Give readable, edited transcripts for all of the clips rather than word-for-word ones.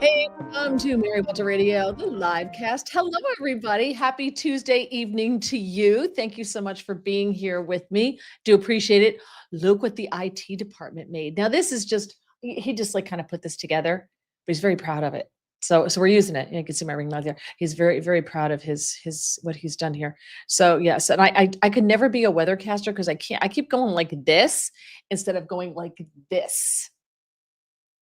Hey, welcome to Mary Walter Radio, the live cast. Hello, everybody. Happy Tuesday evening to you. Thank you so much for being here with me. Do appreciate it. Look what the IT department made. Now, this is just, he just like kind of put this together, but he's very proud of it. So we're using it. You can see my ring light there. He's very, very proud of his what he's done here. So yes, and I could never be a weathercaster because I can't. I keep going like this instead of going like this.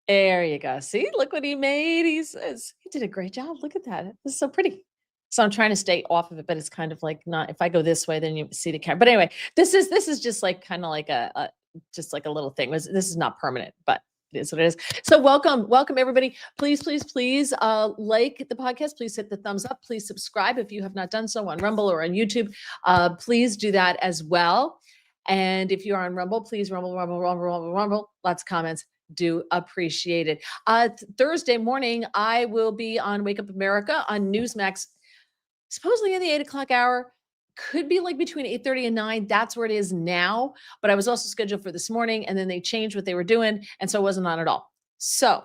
There you go. See, look what he made. He says he did a great job. Look at that. It's so pretty. So I'm trying to stay off of it, but it's kind of like not. If I go this way, then you see the camera. But anyway, this is just like kind of like a just like a little thing. This is not permanent, but it is what it is. So welcome everybody. Please like the podcast. Please hit the thumbs up. Please subscribe if you have not done so on Rumble or on YouTube. Please do that as well. And if you are on Rumble, please rumble. Lots of comments. Do appreciate it. Thursday morning, I will be on Wake Up America on Newsmax, supposedly in the 8 o'clock hour. Could be like between 8:30 and 9. That's where it is now. But I was also scheduled for this morning, and then they changed what they were doing, and so I wasn't on at all. So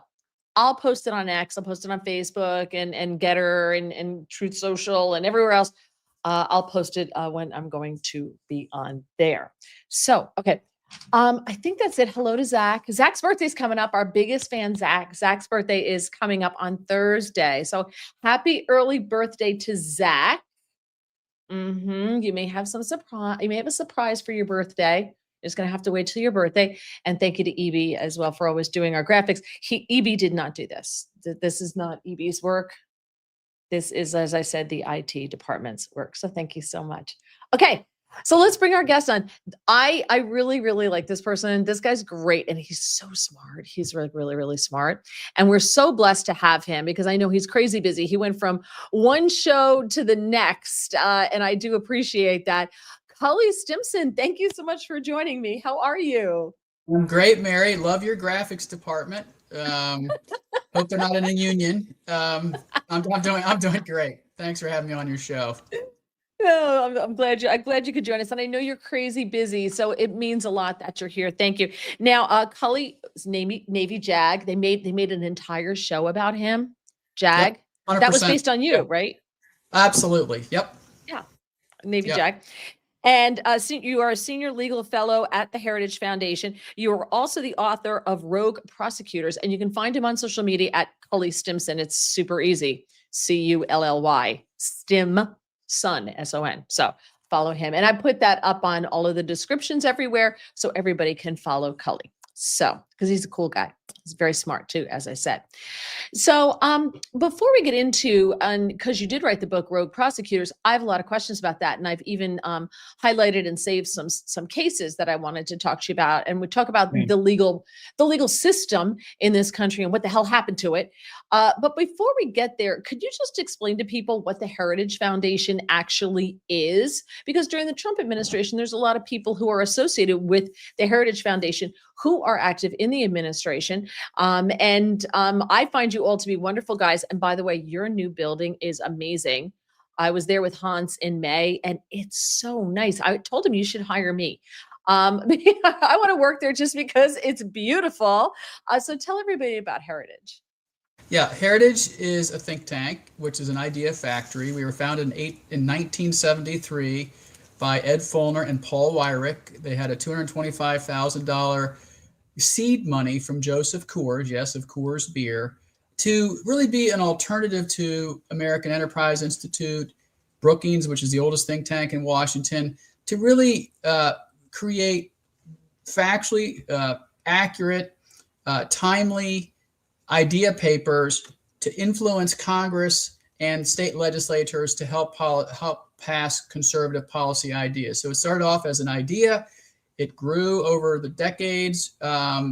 I'll post it on X. I'll post it on Facebook and Getter and Truth Social and everywhere else. I'll post it when I'm going to be on there. So, okay. I think that's it. Hello to Zach. Zach's birthday's coming up. Our biggest fan, Zach. Zach's birthday is coming up on Thursday. So happy early birthday to Zach. You may have some surprise. You may have a surprise for your birthday. You're just going to have to wait till your birthday. And thank you to EB as well for always doing our graphics. EB did not do this. This is not EB's work. This is, as I said, the IT department's work. So thank you so much. Okay. So let's bring our guest on. I really, really like this person. This guy's great. And he's so smart. He's really, really smart. And we're so blessed to have him because I know he's crazy busy. He went from one show to the next. And I do appreciate that. Cully Stimson, thank you so much for joining me. How are you? I'm great, Mary. Love your graphics department. Hope they're not in a union. I'm doing great. Thanks for having me on your show. No, I'm glad you could join us. And I know you're crazy busy, so it means a lot that you're here. Thank you. Now, Cully, Navy Jag, they made an entire show about him. Jag. Yep, that was based on you, yeah. Right? Absolutely. Yep. Yeah. Navy Jag. And you are a senior legal fellow at the Heritage Foundation. You are also the author of Rogue Prosecutors, and you can find him on social media at Cully Stimson. It's super easy. Cully Stimson, SON. So follow him. And I put that up on all of the descriptions everywhere so everybody can follow Cully. So, because he's a cool guy. He's very smart too, as I said. So before we get into, because you did write the book, Rogue Prosecutors, I have a lot of questions about that. And I've even highlighted and saved some cases that I wanted to talk to you about. And we talk about the legal system in this country and what the hell happened to it. But before we get there, could you just explain to people what the Heritage Foundation actually is? Because during the Trump administration, there's a lot of people who are associated with the Heritage Foundation who are active in the administration. I find you all to be wonderful guys. And by the way, your new building is amazing. I was there with Hans in May and it's so nice. I told him you should hire me. I want to work there just because it's beautiful. So tell everybody about Heritage. Yeah, Heritage is a think tank, which is an idea factory. We were founded in 1973 by Ed Follner and Paul Weyrich. They had a $225,000 seed money from Joseph Coors, yes, of Coors Beer, to really be an alternative to American Enterprise Institute, Brookings, which is the oldest think tank in Washington, to really create factually accurate, timely idea papers to influence Congress and state legislators to help pass conservative policy ideas. So it started off as an idea. It grew over the decades.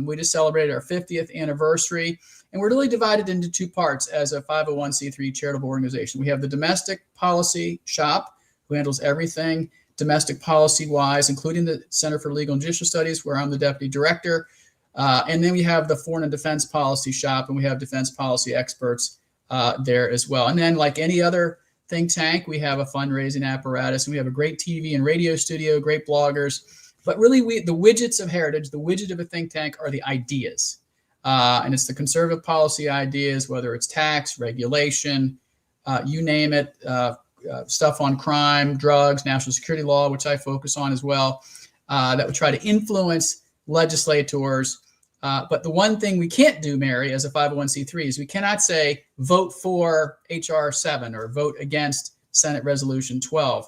We just celebrated our 50th anniversary, and we're really divided into two parts as a 501c3 charitable organization. We have the domestic policy shop, who handles everything domestic policy-wise, including the Center for Legal and Judicial Studies, where I'm the deputy director. And then we have the foreign and defense policy shop, and we have defense policy experts there as well. And then, like any other think tank, we have a fundraising apparatus, and we have a great TV and radio studio, great bloggers. But really, the widgets of Heritage, the widget of a think tank, are the ideas. And it's the conservative policy ideas, whether it's tax, regulation, you name it, stuff on crime, drugs, national security law, which I focus on as well, that would try to influence legislators. But the one thing we can't do, Mary, as a 501c3 is we cannot say vote for HR 7 or vote against Senate Resolution 12.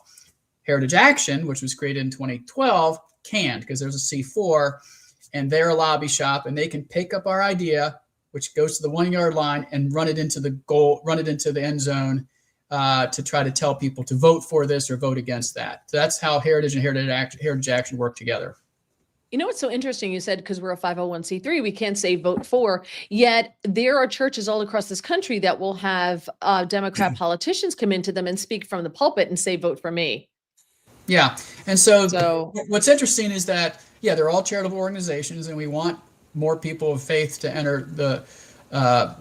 Heritage Action, which was created in 2012, can, because there's a C4 and they're a lobby shop and they can pick up our idea, which goes to the 1 yard line, and run it into the goal, run it into the end zone to try to tell people to vote for this or vote against that. So that's how Heritage and Heritage Action work together. You know what's so interesting? You said because we're a 501c3, we can't say vote for, yet there are churches all across this country that will have Democrat politicians come into them and speak from the pulpit and say, vote for me. Yeah. And so what's interesting is that, yeah, they're all charitable organizations and we want more people of faith to enter the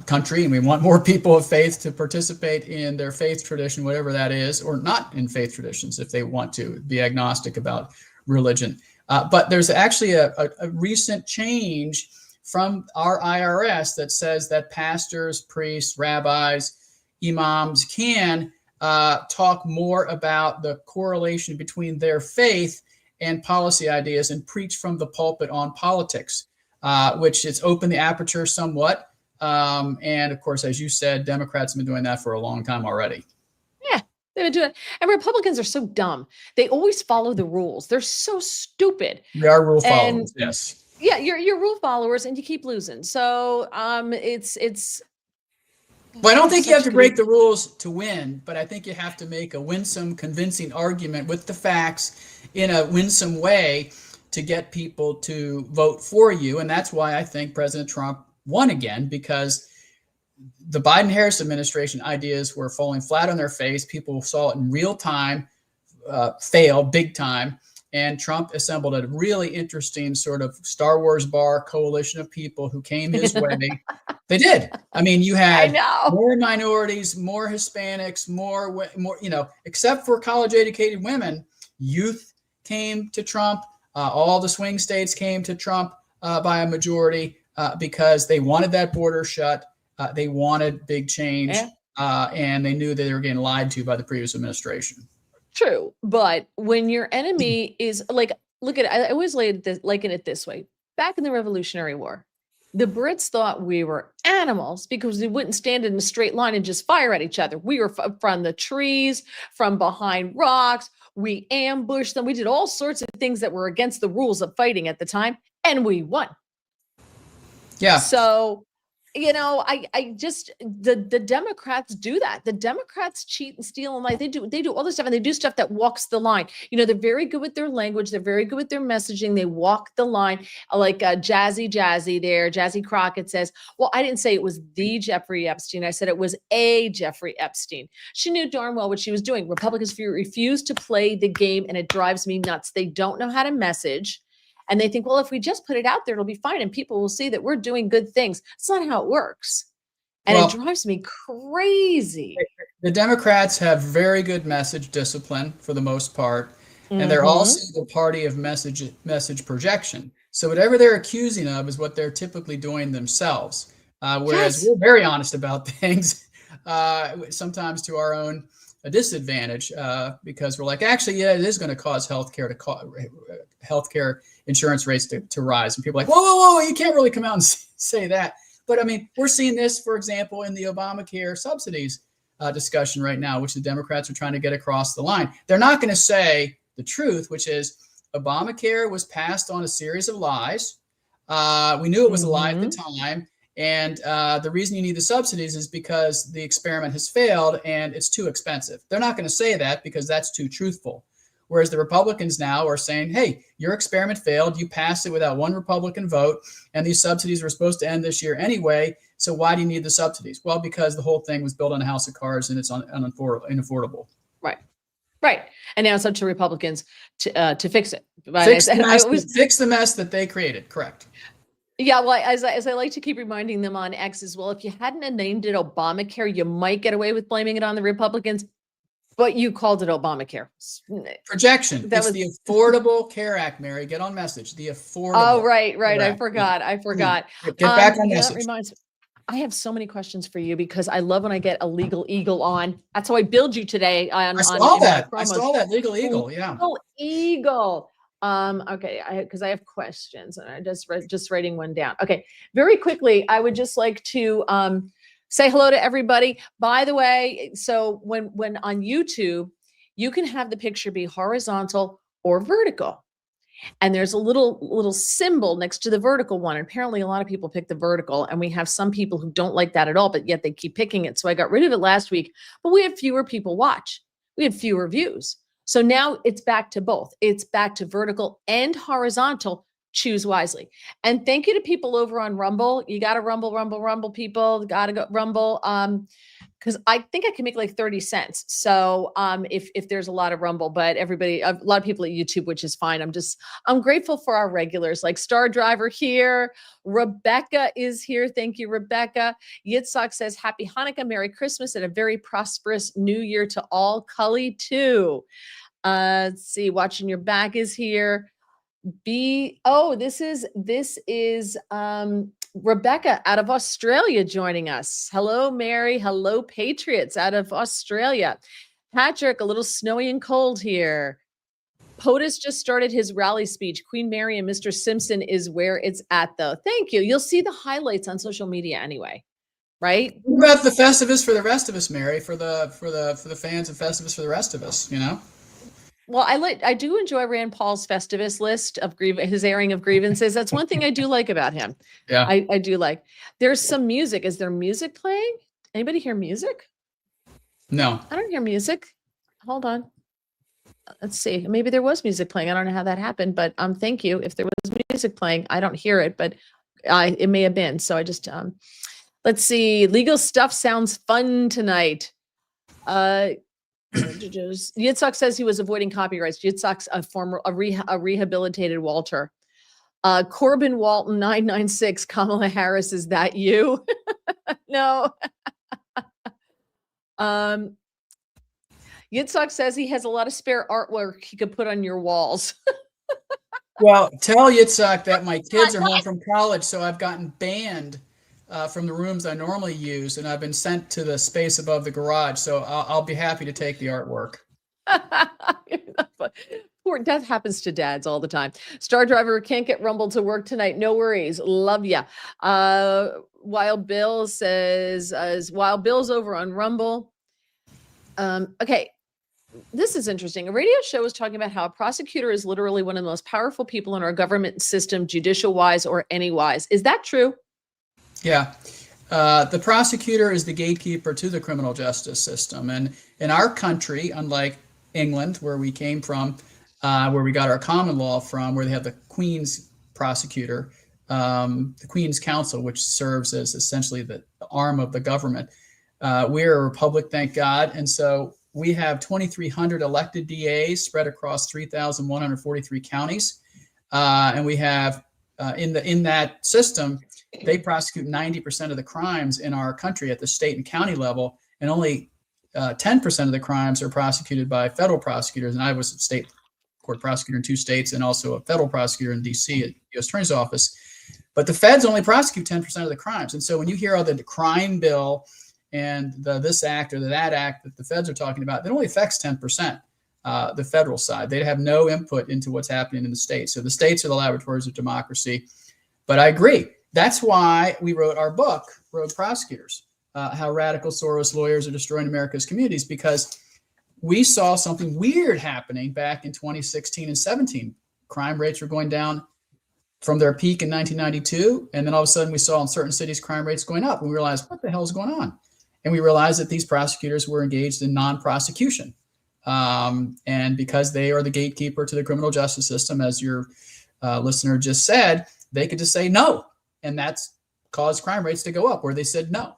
country, and we want more people of faith to participate in their faith tradition, whatever that is, or not in faith traditions if they want to be agnostic about religion. But there's actually a recent change from our IRS that says that pastors, priests, rabbis, imams can talk more about the correlation between their faith and policy ideas and preach from the pulpit on politics, which has opened the aperture somewhat. And of course, as you said, Democrats have been doing that for a long time already. Yeah, they've been doing it. And Republicans are so dumb. They always follow the rules. They're so stupid. They are rule followers, yes. Yeah, you're rule followers and you keep losing. So it's well, I don't think you have to break the rules to win, but I think you have to make a winsome, convincing argument with the facts in a winsome way to get people to vote for you. And that's why I think President Trump won again, because the Biden-Harris administration ideas were falling flat on their face. People saw it in real time, fail big time. And Trump assembled a really interesting sort of Star Wars bar coalition of people who came his way. They did. I mean, you had more minorities, more Hispanics, more, you know, except for college-educated women. Youth came to Trump. All the swing states came to Trump by a majority because they wanted that border shut. They wanted big change, and they knew that they were getting lied to by the previous administration. True, but when your enemy is like, look at it, I always liken it this way. Back in the Revolutionary War, the Brits thought we were animals because we wouldn't stand in a straight line and just fire at each other. We were from the trees, from behind rocks. We ambushed them. We did all sorts of things that were against the rules of fighting at the time, and we won. Yeah. So, you know, I just the Democrats do that. The Democrats cheat and steal and lie. They do all this stuff, and they do stuff that walks the line. You know, they're very good with their language. They're very good with their messaging. They walk the line, like Jazzy there. Jazzy Crockett says, "Well, I didn't say it was the Jeffrey Epstein. I said it was a Jeffrey Epstein." She knew darn well what she was doing. Republicans refuse to play the game, and it drives me nuts. They don't know how to message. And they think, well, if we just put it out there, it'll be fine. And people will see that we're doing good things. It's not how it works. And it drives me crazy. The Democrats have very good message discipline for the most part. And they're also the party of message projection. So whatever they're accusing of is what they're typically doing themselves. Whereas we're very honest about things, sometimes to our own disadvantage, because we're like, actually, yeah, it is going to cause healthcare insurance rates to rise. And people are like, whoa, you can't really come out and say that. But I mean, we're seeing this, for example, in the Obamacare subsidies discussion right now, which the Democrats are trying to get across the line. They're not going to say the truth, which is Obamacare was passed on a series of lies. We knew it was a lie at the time. And the reason you need the subsidies is because the experiment has failed and it's too expensive. They're not going to say that because that's too truthful. Whereas the Republicans now are saying, hey, your experiment failed. You passed it without one Republican vote. And these subsidies were supposed to end this year anyway. So why do you need the subsidies? Well, because the whole thing was built on a house of cards and it's unaffordable. Right. And now it's up to Republicans to fix it. Fix the mess that they created. Correct. Yeah, well, as I like to keep reminding them on X as well, if you hadn't named it Obamacare, you might get away with blaming it on the Republicans. But you called it Obamacare. Projection. That It's was the Affordable Care Act, Mary. Get on message. The Oh, Affordable right. Care I Act. Yeah. forgot. I Come on. forgot. Get back on That message. reminds me. I have so many questions for you because I love when I get a legal eagle on. That's how I build you today I saw in my that. I promos. saw that legal eagle. Yeah. Legal eagle. Okay, because I have questions and I just writing one down. Okay, very quickly, I would just like to say hello to everybody. By the way, so when on YouTube, you can have the picture be horizontal or vertical. And there's a little symbol next to the vertical one. And apparently a lot of people pick the vertical, and we have some people who don't like that at all, but yet they keep picking it. So I got rid of it last week, but we had fewer people watch. We had fewer views. So now it's back to both. It's back to vertical and horizontal. Choose wisely. And thank you to people over on Rumble. You got to rumble people. Got to go Rumble. Because I think I can make like 30 cents. So if there's a lot of Rumble, but a lot of people at YouTube, which is fine. I'm grateful for our regulars like Star Driver here. Rebecca is here. Thank you, Rebecca. Yitzhak says, Happy Hanukkah, Merry Christmas, and a very prosperous New Year to all. Cully too. Let's see, watching your back is here. This is Rebecca out of Australia joining us. Hello, Mary. Hello, Patriots out of Australia. Patrick, a little snowy and cold here. POTUS just started his rally speech. Queen Mary and Mr. Simpson is where it's at, though. Thank you. You'll see the highlights on social media anyway, right? What about the Festivus for the rest of us, Mary? For the fans of Festivus for the rest of us, you know? Well, I do enjoy Rand Paul's Festivus list of his airing of grievances. That's one thing I do like about him. Yeah. I do like. There's some music. Is there music playing? Anybody hear music? No. I don't hear music. Hold on. Let's see. Maybe there was music playing. I don't know how that happened, but thank you. If there was music playing, I don't hear it, but it may have been. So I just let's see. Legal stuff sounds fun tonight. Yitzhak says he was avoiding copyrights. Yitzhak's a rehabilitated Walter. Corbin Walton 996. Kamala Harris, is that you? No. Yitzhak says he has a lot of spare artwork he could put on your walls. Well, tell Yitzhak that my kids are home from college, so I've gotten banned from the rooms I normally use, and I've been sent to the space above the garage. So I'll be happy to take the artwork. Poor, that happens to dads all the time. Star Driver can't get Rumble to work tonight. No worries. Love ya. Wild Bill says, Wild Bill's over on Rumble. Okay. This is interesting. A radio show was talking about how a prosecutor is literally one of the most powerful people in our government system, judicial wise or any wise. Is that true? Yeah. The prosecutor is the gatekeeper to the criminal justice system. And in our country, unlike England, where we came from, where we got our common law from, where they have the Queen's prosecutor, the Queen's Counsel, which serves as essentially the arm of the government. We're a republic, thank God. And so we have 2,300 elected DAs spread across 3,143 counties. And we have, in that system, they prosecute 90% of the crimes in our country at the state and county level, and only 10% of the crimes are prosecuted by federal prosecutors. And I was a state court prosecutor in 2 states and also a federal prosecutor in DC at the U.S. Attorney's Office. But the feds only prosecute 10% of the crimes. And so when you hear all the crime bill and this act or that act that the feds are talking about, it only affects 10%, the federal side. They have no input into what's happening in the states. So the states are the laboratories of democracy. But I agree. That's why we wrote our book, Rogue Prosecutors, How Radical Soros Lawyers Are Destroying America's Communities, because we saw something weird happening back in 2016 and 17. Crime rates were going down from their peak in 1992. And then all of a sudden we saw in certain cities crime rates going up. And we realized, what the hell is going on? And we realized that these prosecutors were engaged in non-prosecution. And because they are the gatekeeper to the criminal justice system, as your listener just said, they could just say no. And that's caused crime rates to go up where they said no.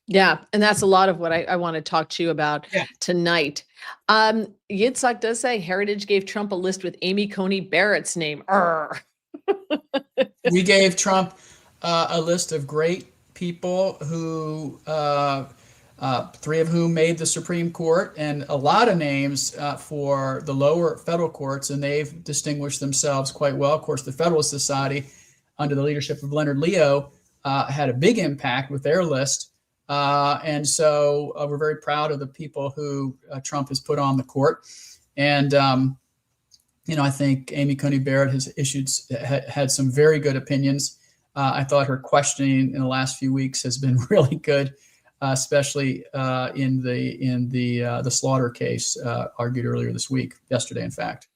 Yeah. And that's a lot of what I want to talk to you about tonight. Yitzhak does say Heritage gave Trump a list with Amy Coney Barrett's name. We gave Trump a list of great people who three of whom made the Supreme Court, and a lot of names for the lower federal courts, and they've distinguished themselves quite well. Of course, the Federalist Society, under the leadership of Leonard Leo, had a big impact with their list. And so we're very proud of the people who Trump has put on the court. And, I think Amy Coney Barrett has had some very good opinions. I thought her questioning in the last few weeks has been really good. Especially in the Slaughter case argued earlier this week, yesterday, in fact.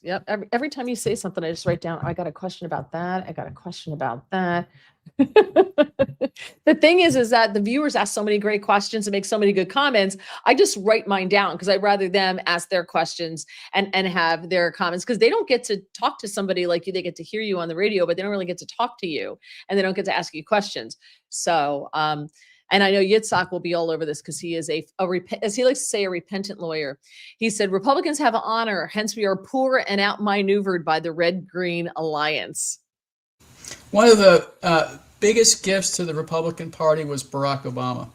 Yep. Every time you say something, I just write down, I got a question about that. I got a question about that. The thing is that the viewers ask so many great questions and make so many good comments. I just write mine down because I'd rather them ask their questions and have their comments, because they don't get to talk to somebody like you. They get to hear you on the radio, but they don't really get to talk to you, and they don't get to ask you questions. So, and I know Yitzhak will be all over this because he is as he likes to say, a repentant lawyer. He said, Republicans have honor, hence we are poor and outmaneuvered by the Red-Green Alliance. One of the biggest gifts to the Republican Party was Barack Obama,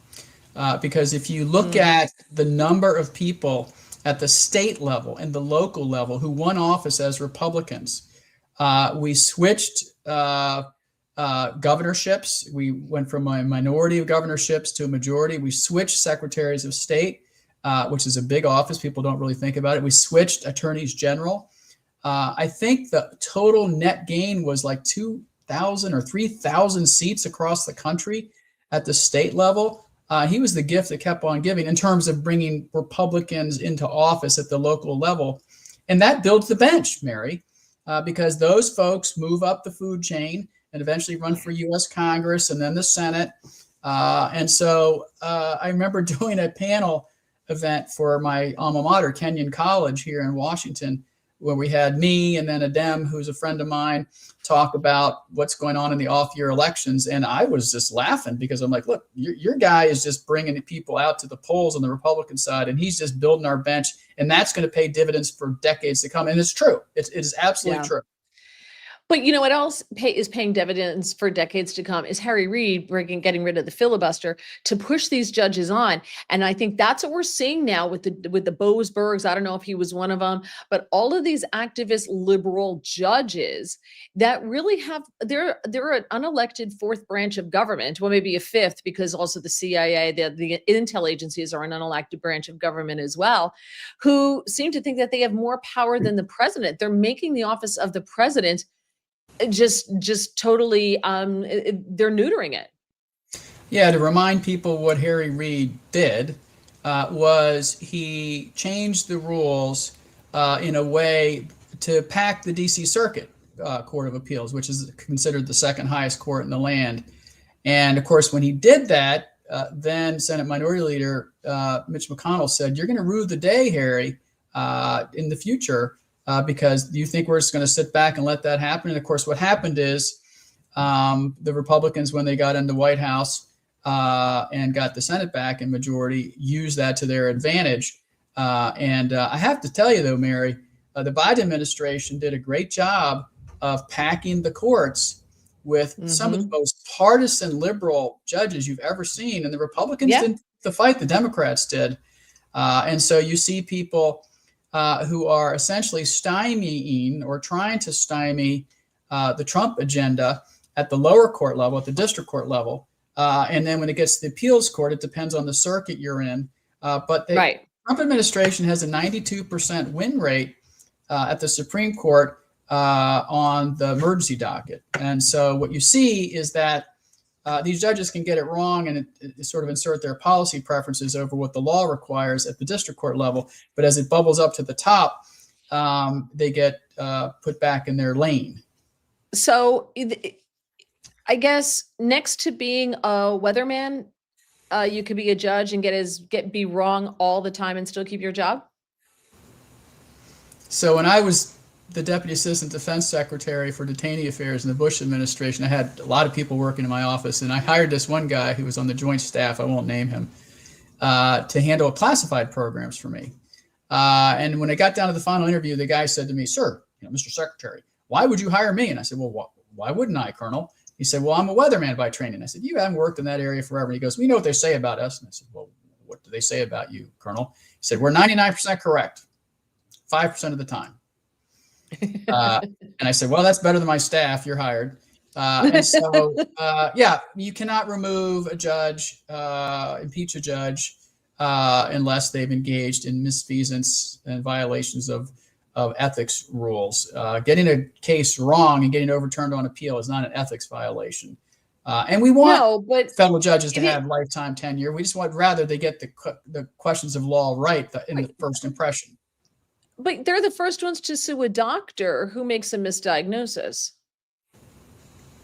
because if you look at the number of people at the state level and the local level who won office as Republicans, we switched governorships. We went from a minority of governorships to a majority. We switched secretaries of state, which is a big office. People don't really think about it. We switched attorneys general. I think the total net gain was like 2,000 or 3,000 seats across the country at the state level. He was the gift that kept on giving in terms of bringing Republicans into office at the local level. And that builds the bench, Mary, because those folks move up the food chain and eventually run for U.S. Congress and then the Senate. And so I remember doing a panel event for my alma mater, Kenyon College here in Washington, where we had me and then Adem, who's a friend of mine, talk about what's going on in the off-year elections. And I was just laughing because I'm like, look, your guy is just bringing people out to the polls on the Republican side, and he's just building our bench, and that's going to pay dividends for decades to come. And it's true. It is absolutely true. But you know what else is paying dividends for decades to come is Harry Reid getting rid of the filibuster to push these judges on. And I think that's what we're seeing now with the Boasbergs. I don't know if he was one of them, but all of these activist liberal judges that really they're an unelected fourth branch of government. Well, maybe a fifth, because also the CIA, the intel agencies are an unelected branch of government as well, who seem to think that they have more power than the president. They're making the office of the president just totally they're neutering it. Yeah, to remind people what Harry Reid did was he changed the rules in a way to pack the DC Circuit Court of Appeals, which is considered the second highest court in the land. And of course, when he did that, then Senate Minority Leader Mitch McConnell said, "You're going to rue the day, Harry, in the future, because you think we're just going to sit back and let that happen." And of course, what happened is the Republicans, when they got in the White House and got the Senate back in majority, used that to their advantage. And I have to tell you, though, Mary, the Biden administration did a great job of packing the courts with some of the most partisan liberal judges you've ever seen. And the Republicans didn't the fight, the Democrats did. And so you see people who are essentially stymieing or trying to stymie the Trump agenda at the lower court level, at the district court level. And then when it gets to the appeals court, it depends on the circuit you're in. But the Trump administration has a 92% win rate at the Supreme Court on the emergency docket. And so what you see is that these judges can get it wrong and sort of insert their policy preferences over what the law requires at the district court level. But as it bubbles up to the top, they get put back in their lane. So I guess next to being a weatherman, you could be a judge and be wrong all the time and still keep your job. So when I was the Deputy Assistant Defense Secretary for Detainee Affairs in the Bush administration, I had a lot of people working in my office, and I hired this one guy who was on the Joint Staff, I won't name him, to handle classified programs for me. And when I got down to the final interview, the guy said to me, "Sir, Mr. Secretary, why would you hire me?" And I said, "Well, why wouldn't I, Colonel? He said, well, I'm a weatherman by training. I said, you haven't worked in that area forever. And he goes, we know what they say about us. And I said, well, what do they say about you, Colonel? He said, we're 99% correct, 5% of the time. And I said, well, that's better than my staff. You're hired. And so, yeah, you cannot remove a judge, impeach a judge, unless they've engaged in misfeasance and violations of ethics rules. Getting a case wrong and getting overturned on appeal is not an ethics violation. And we want federal judges to have lifetime tenure. We just want rather they get the questions of law right in the first impression. But they're the first ones to sue a doctor who makes a misdiagnosis.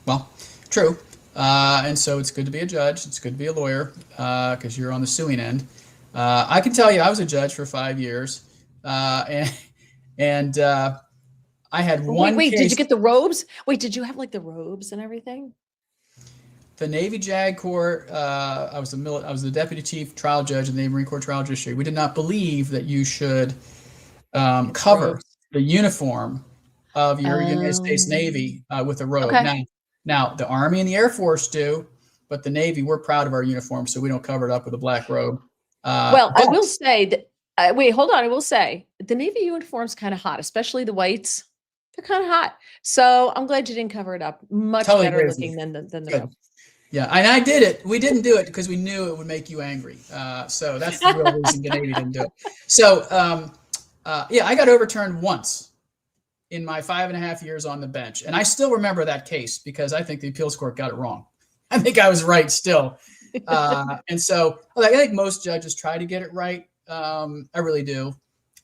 Well, true. And so it's good to be a judge. It's good to be a lawyer because you're on the suing end. I can tell you I was a judge for 5 years. And I had one Wait, case. did you get the robes? Wait, did you have like the robes and everything? The Navy JAG Corps, I was the deputy chief trial judge in the Marine Corps Trial Judiciary. We did not believe that you should cover the uniform of your United States Navy with a robe. Okay. Now, the Army and the Air Force do, but the Navy, we're proud of our uniform, so we don't cover it up with a black robe. Well, I will say that, wait, hold on. I will say the Navy uniform's kind of hot, especially the whites. They're kind of hot. So I'm glad you didn't cover it up. Much better looking than the robe. Yeah, and I did it. We didn't do it because we knew it would make you angry. So that's the real reason the Navy didn't do it. So, yeah, I got overturned once in my 5.5 years on the bench. And I still remember that case because I think the appeals court got it wrong. I think I was right still. And so I think most judges try to get it right. I really do.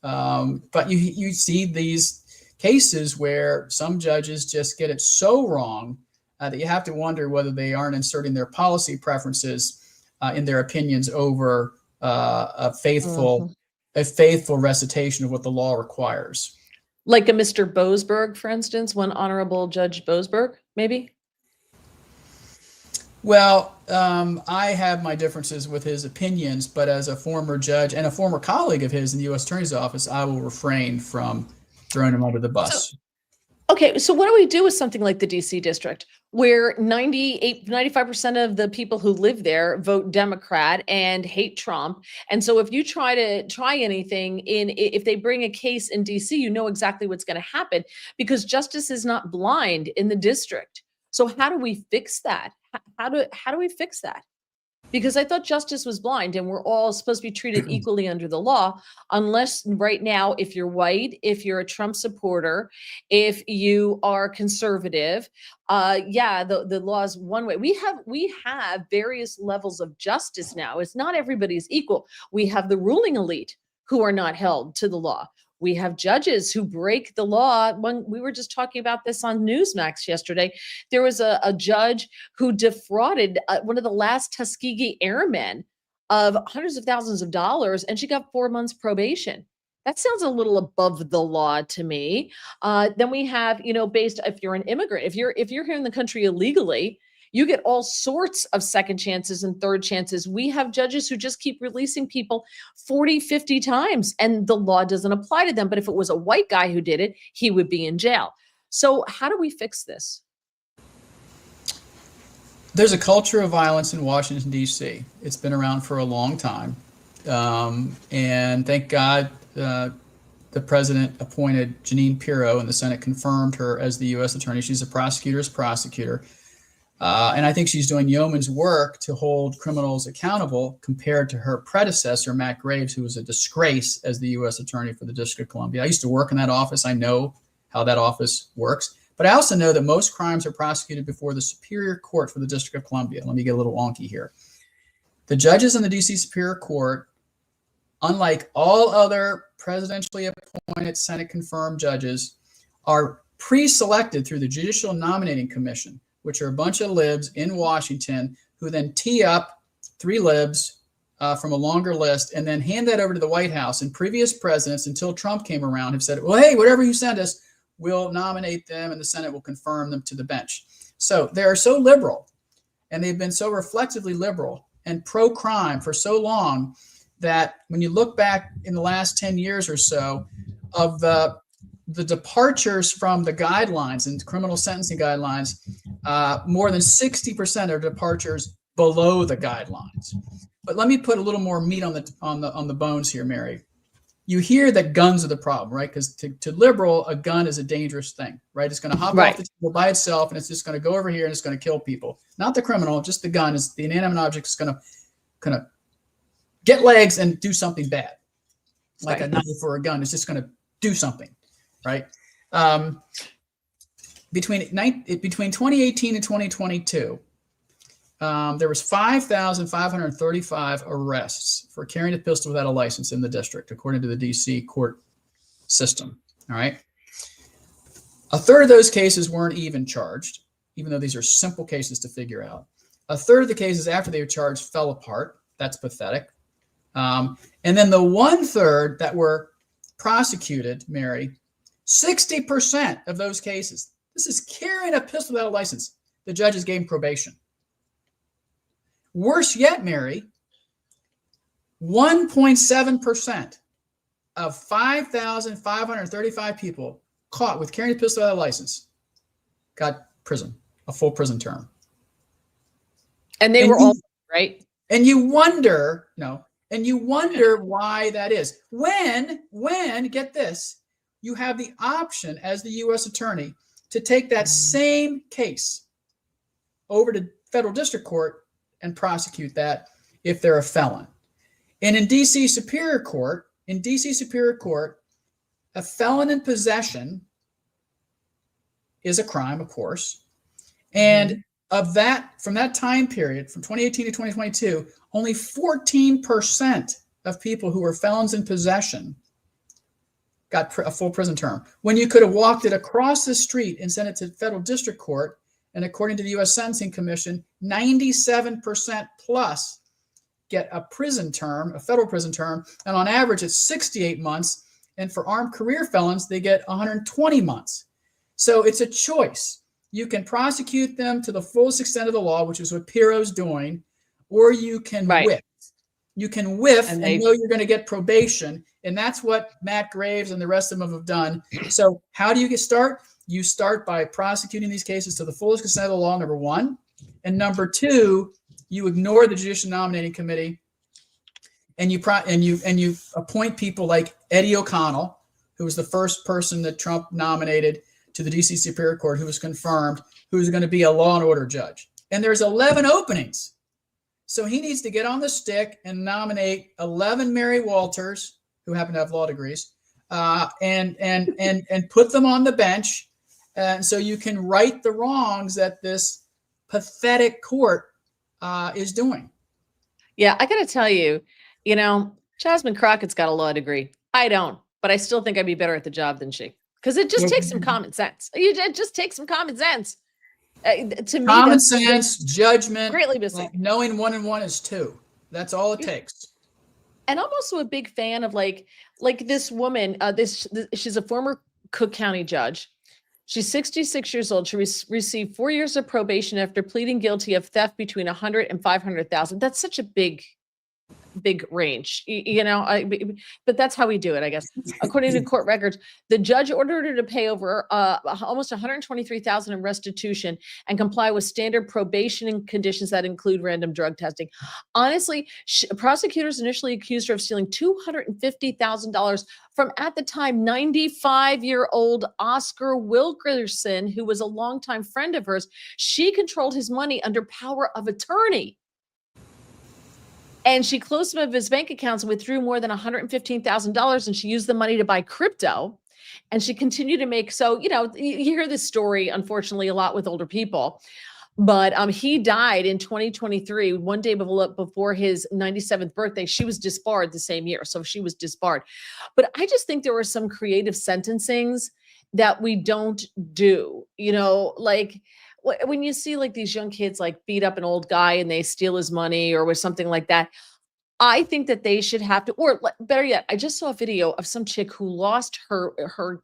But you see these cases where some judges just get it so wrong that you have to wonder whether they aren't inserting their policy preferences in their opinions over a faithful recitation of what the law requires. Like a Mr. Boasberg, for instance, one Honorable Judge Boasberg, maybe? Well, I have my differences with his opinions, but as a former judge and a former colleague of his in the U.S. Attorney's Office, I will refrain from throwing him under the bus. So what do we do with something like the DC district where 95% of the people who live there vote Democrat and hate Trump? And so if you try anything if they bring a case in DC, you know exactly what's going to happen because justice is not blind in the district. So how do we fix that? How do we fix that? Because I thought justice was blind and we're all supposed to be treated equally under the law, unless right now, if you're white, if you're a Trump supporter, if you are conservative, the law is one way. We have various levels of justice now. It's not everybody's equal. We have the ruling elite who are not held to the law. We have judges who break the law. When we were just talking about this on Newsmax yesterday, there was a judge who defrauded one of the last Tuskegee Airmen of hundreds of thousands of dollars, and she got 4 months probation. That sounds a little above the law to me. Then we have, based if you're an immigrant, if you're here in the country illegally, you get all sorts of second chances and third chances. We have judges who just keep releasing people 40, 50 times and the law doesn't apply to them. But if it was a white guy who did it, he would be in jail. So how do we fix this? There's a culture of violence in Washington, D.C. It's been around for a long time. And thank God the president appointed Jeanine Pirro and the Senate confirmed her as the U.S. attorney. She's a prosecutor's prosecutor. And I think she's doing yeoman's work to hold criminals accountable compared to her predecessor, Matt Graves, who was a disgrace as the U.S. attorney for the District of Columbia. I used to work in that office. I know how that office works. But I also know that most crimes are prosecuted before the Superior Court for the District of Columbia. Let me get a little wonky here. The judges in the D.C. Superior Court, unlike all other presidentially appointed Senate-confirmed judges, are pre-selected through the Judicial Nominating Commission, which are a bunch of libs in Washington who then tee up 3 libs from a longer list and then hand that over to the White House. And previous presidents, until Trump came around, have said, well, hey, whatever you send us, we'll nominate them and the Senate will confirm them to the bench. So they are so liberal and they've been so reflexively liberal and pro-crime for so long that when you look back in the last 10 years or so of the departures from the guidelines and criminal sentencing guidelines, More than 60% are departures below the guidelines. But let me put a little more meat on the bones here, Mary. You hear that guns are the problem, right? Because to liberal, a gun is a dangerous thing, right? It's going to hop off the table by itself, and it's just going to go over here and it's going to kill people. Not the criminal, just the gun. Is the inanimate object is going to get legs and do something bad, like a knife or a gun. It's just going to do something, right? Between 2018 and 2022, there was 5,535 arrests for carrying a pistol without a license in the district, according to the DC court system. All right. A third of those cases weren't even charged, even though these are simple cases to figure out. A third of the cases after they were charged fell apart. That's pathetic. And then the 1/3 that were prosecuted, Mary, 60% of those cases, this is carrying a pistol without a license, the judges gave probation. Worse yet, Mary, 1.7% of 5,535 people caught with carrying a pistol without a license got prison, a full prison term. And they were all right. And you wonder, why that is. When, get this, you have the option as the U.S. attorney to take that same case over to federal district court and prosecute that if they're a felon. And in DC Superior Court, a felon in possession is a crime, of course. And of that, from that time period, from 2018 to 2022, only 14% of people who were felons in possession got a full prison term. When you could have walked it across the street and sent it to federal district court, and according to the U.S. Sentencing Commission, 97% plus get a prison term, a federal prison term, and on average it's 68 months. And for armed career felons, they get 120 months. So it's a choice. You can prosecute them to the fullest extent of the law, which is what Piro's doing, or you can whiff. You can whiff and know you're going to get probation. And that's what Matt Graves and the rest of them have done. So how do you start? You start by prosecuting these cases to the fullest extent of the law, number one. And number two, you ignore the Judicial Nominating Committee, and you appoint people like Eddie O'Connell, who was the first person that Trump nominated to the DC Superior Court, who was confirmed, who's going to be a law and order judge. And there's 11 openings. So he needs to get on the stick and nominate 11 Mary Walters, who happen to have law degrees, and put them on the bench. And so you can right the wrongs that this pathetic court is doing. Yeah, I got to tell you, Jasmine Crockett's got a law degree. I don't, but I still think I'd be better at the job than she, because it just takes some common sense. It just takes some common sense. To me, common sense, judgment, greatly missing. Knowing 1 and 1 is 2. That's all it takes. And I'm also a big fan of like this woman. She's a former Cook County judge. She's 66 years old. She received 4 years of probation after pleading guilty of theft between 100 and 500,000. That's such a big range, but that's how we do it, I guess. According to court records, the judge ordered her to pay over almost 123,000 in restitution and comply with standard probation and conditions that include random drug testing. Honestly, prosecutors initially accused her of stealing $250,000 from, at the time, 95-year-old Oscar Wilkerson, who was a longtime friend of hers. She controlled his money under power of attorney. And she closed some of his bank accounts and withdrew more than $115,000. And she used the money to buy crypto. And she continued to make, so, you hear this story, unfortunately, a lot with older people. But he died in 2023, one day before his 97th birthday. She was disbarred the same year. So she was disbarred. But I just think there were some creative sentencings that we don't do, like when you see like these young kids like beat up an old guy and they steal his money or with something like that. I think that they should have to, or better yet, I just saw a video of some chick who lost her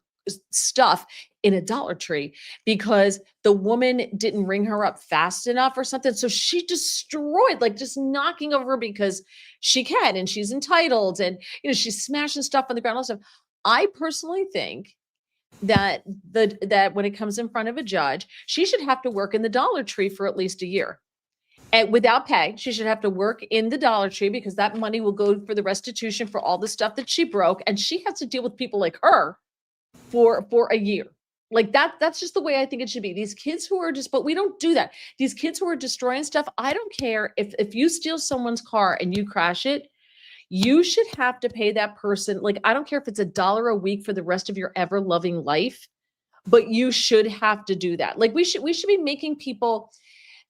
stuff in a Dollar Tree because the woman didn't ring her up fast enough or something. So she destroyed, like just knocking over because she can and she's entitled, and she's smashing stuff on the ground. Also, I personally think that when it comes in front of a judge, she should have to work in the Dollar Tree for at least a year. And without pay, she should have to work in the Dollar Tree because that money will go for the restitution for all the stuff that she broke. And she has to deal with people like her for a year. Like that's just the way I think it should be. These kids who are just, but we don't do that. These kids who are destroying stuff, I don't care if you steal someone's car and you crash it, you should have to pay that person. Like, I don't care if it's $1 a week for the rest of your ever loving life, but you should have to do that. Like, we should be making people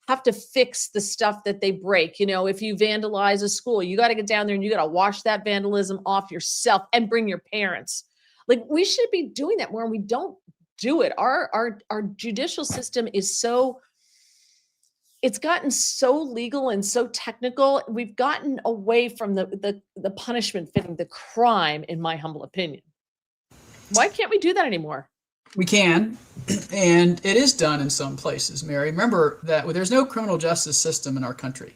have to fix the stuff that they break. You know, if you vandalize a school, you got to get down there and you got to wash that vandalism off yourself and bring your parents. Like, we should be doing that more, and we don't do it. Our judicial system is so, it's gotten so legal and so technical. We've gotten away from the punishment fitting the crime, in my humble opinion. Why can't we do that anymore? We can, and it is done in some places, Mary. Remember that there's no criminal justice system in our country.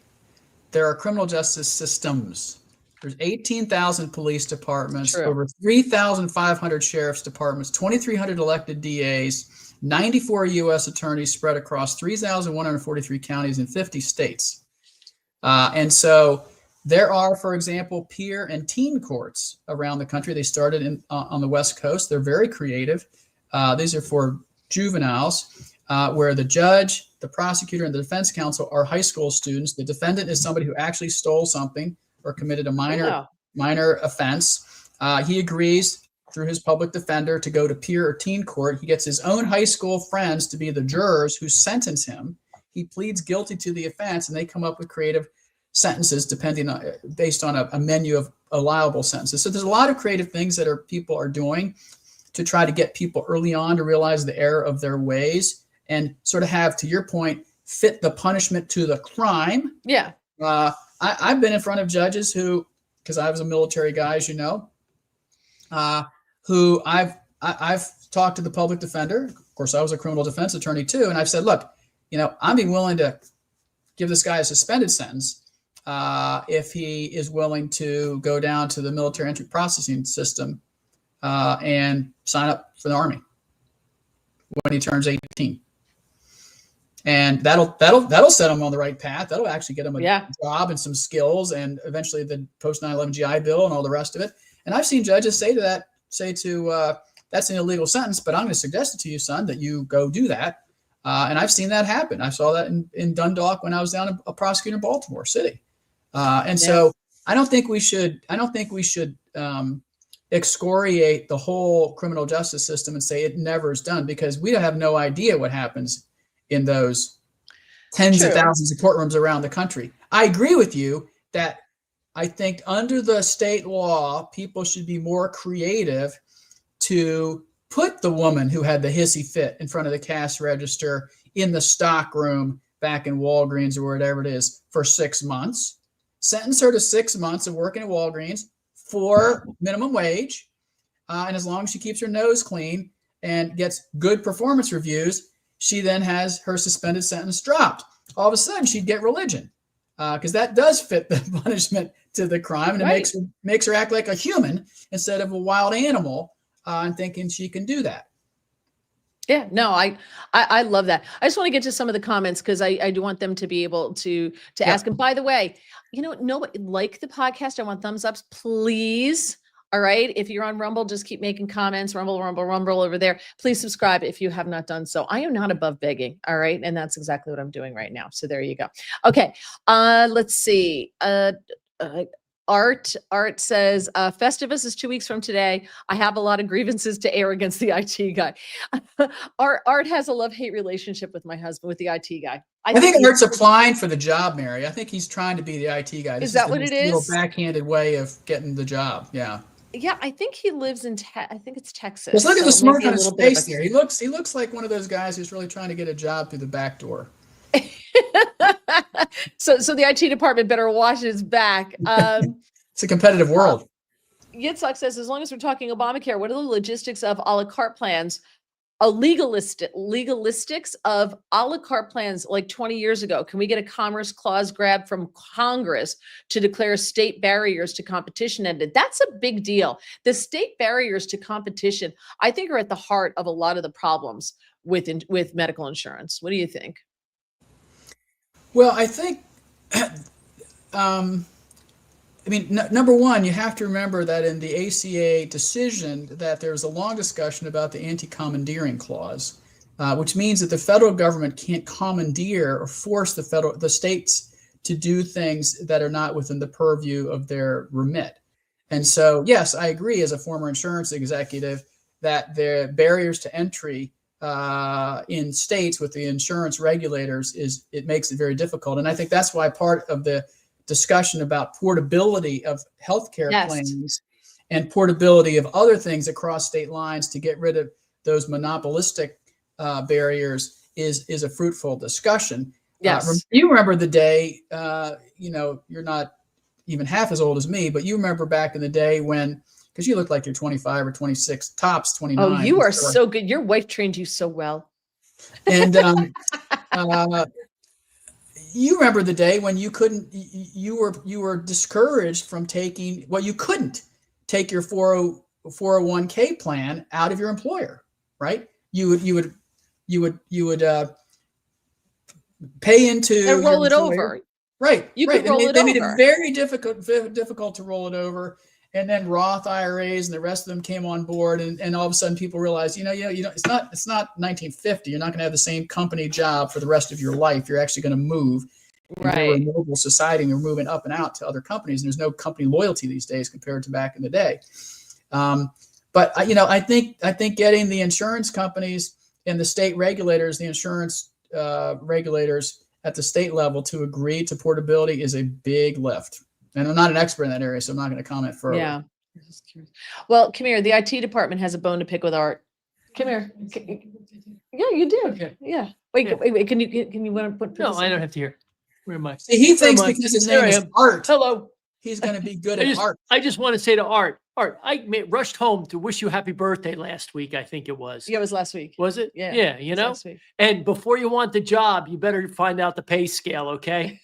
There are criminal justice systems. There's 18,000 police departments, True. over 3,500 sheriff's departments, 2,300 elected DAs, 94 U.S. attorneys spread across 3,143 counties in 50 states. And so there are, for example, peer and teen courts around the country. They started on the West Coast. They're very creative. These are for juveniles, where the judge, the prosecutor, and the defense counsel are high school students. The defendant is somebody who actually stole something or committed a minor offense. He agrees through his public defender to go to peer or teen court. He gets his own high school friends to be the jurors who sentence him. He pleads guilty to the offense, and they come up with creative sentences based on a menu of allowable sentences. So there's a lot of creative things that people are doing to try to get people early on to realize the error of their ways and sort of have, to your point, fit the punishment to the crime. Yeah. I've been in front of judges who, because I was a military guy, as you know, who I've talked to the public defender. Of course, I was a criminal defense attorney too, and I've said, look, I'm being willing to give this guy a suspended sentence if he is willing to go down to the military entry processing system and sign up for the Army when he turns 18. And that'll set him on the right path. That'll actually get him a job and some skills, and eventually the post 9/11 GI Bill and all the rest of it. And I've seen judges say that's an illegal sentence, but I'm going to suggest it to you, son, that you go do that. And I've seen that happen. I saw that in Dundalk when I was down a prosecutor in Baltimore City. So I don't think we should excoriate the whole criminal justice system and say it never is done, because we have no idea what happens in those tens of thousands of courtrooms around the country. I agree with you that I think under the state law, people should be more creative to put the woman who had the hissy fit in front of the cash register in the stock room back in Walgreens or whatever it is for 6 months, sentence her to 6 months of working at Walgreens for minimum wage. And as long as she keeps her nose clean and gets good performance reviews, she then has her suspended sentence dropped. All of a sudden, she'd get religion, because that does fit the punishment to the crime, and it makes her act like a human instead of a wild animal, and thinking she can do that. Yeah, no, I love that. I just want to get to some of the comments because I do want them to be able to ask. And by the way, nobody like the podcast. I want thumbs ups, please. All right. If you're on Rumble, just keep making comments. Rumble over there. Please subscribe if you have not done so. I am not above begging. All right. And that's exactly what I'm doing right now. So there you go. Okay. Let's see. Art says, Festivus is 2 weeks from today. I have a lot of grievances to air against the IT guy. Art has a love-hate relationship with my husband, with the IT guy. I think Art's applying for the job, Mary. I think he's trying to be the IT guy. Is that what it is? A little backhanded way of getting the job. Yeah. Yeah, I think he lives in I think it's Texas. Well, look at the smirk on his face there. He looks like one of those guys who's really trying to get a job through the back door. So the IT department better watch his back. It's a competitive world. Yitzhak says, as long as we're talking Obamacare, what are the logistics of a la carte plans? a legalistics of a la carte plans like 20 years ago. Can we get a commerce clause grab from Congress to declare state barriers to competition ended? That's a big deal. The state barriers to competition, I think, are at the heart of a lot of the problems with medical insurance. What do you think? Well, I think, I mean, number one, you have to remember that in the ACA decision, that there's a long discussion about the anti-commandeering clause, which means that the federal government can't commandeer or force the states to do things that are not within the purview of their remit. And so, yes, I agree as a former insurance executive that the barriers to entry in states with the insurance regulators it makes it very difficult. And I think that's why part of the discussion about portability of healthcare plans and portability of other things across state lines to get rid of those monopolistic barriers is a fruitful discussion. Yes. You remember the day, you're not even half as old as me, but you remember back in the day when, because you look like you're 25 or 26, tops 29. Oh, you are so good. Your wife trained you so well. And you remember the day when you were discouraged from taking, well, you couldn't take your 401k plan out of your employer, right? You would pay into and roll it over. Right. You right. could roll it they over. made it very difficult to roll it over. And then Roth IRAs and the rest of them came on board, and all of a sudden people realized, it's not 1950. You're not going to have the same company job for the rest of your life. You're actually going to move. Right. We're a mobile society, and we're moving up and out to other companies. And there's no company loyalty these days compared to back in the day. But I think getting the insurance companies and the state regulators, the insurance regulators at the state level to agree to portability is a big lift. And I'm not an expert in that area, so I'm not going to comment further. Yeah. Well, come here. The IT department has a bone to pick with Art. Come here. Yeah, you do. Okay. Yeah. Wait. Can you want to put? No, I don't have to hear. Where am I? See, he thinks because his name is Art, hello, he's going to be good at art. I just want to say to Art, I rushed home to wish you happy birthday last week. I think it was. Yeah, it was last week. Was it? Yeah. Yeah. Last week. And before you want the job, you better find out the pay scale. Okay.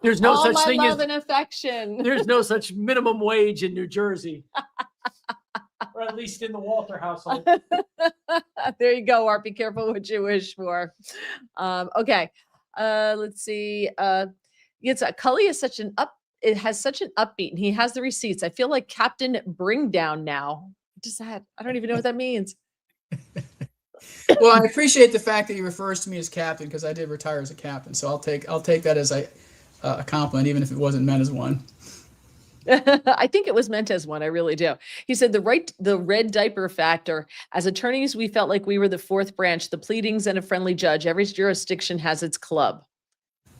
There's no All such my thing love as and affection. there's no such minimum wage in New Jersey, or at least in the Walter household. There you go, Art. Be careful what you wish for. Okay. Let's see. Cully is it has such an upbeat, and he has the receipts. I feel like Captain Bring Down now. What is that? I don't even know what that means. Well, I appreciate the fact that he refers to me as captain, because I did retire as a captain. So I'll take that as a compliment, even if it wasn't meant as one. I think it was meant as one. I really do. He said the red diaper factor. As attorneys, we felt like we were the fourth branch, the pleadings and a friendly judge. Every jurisdiction has its club.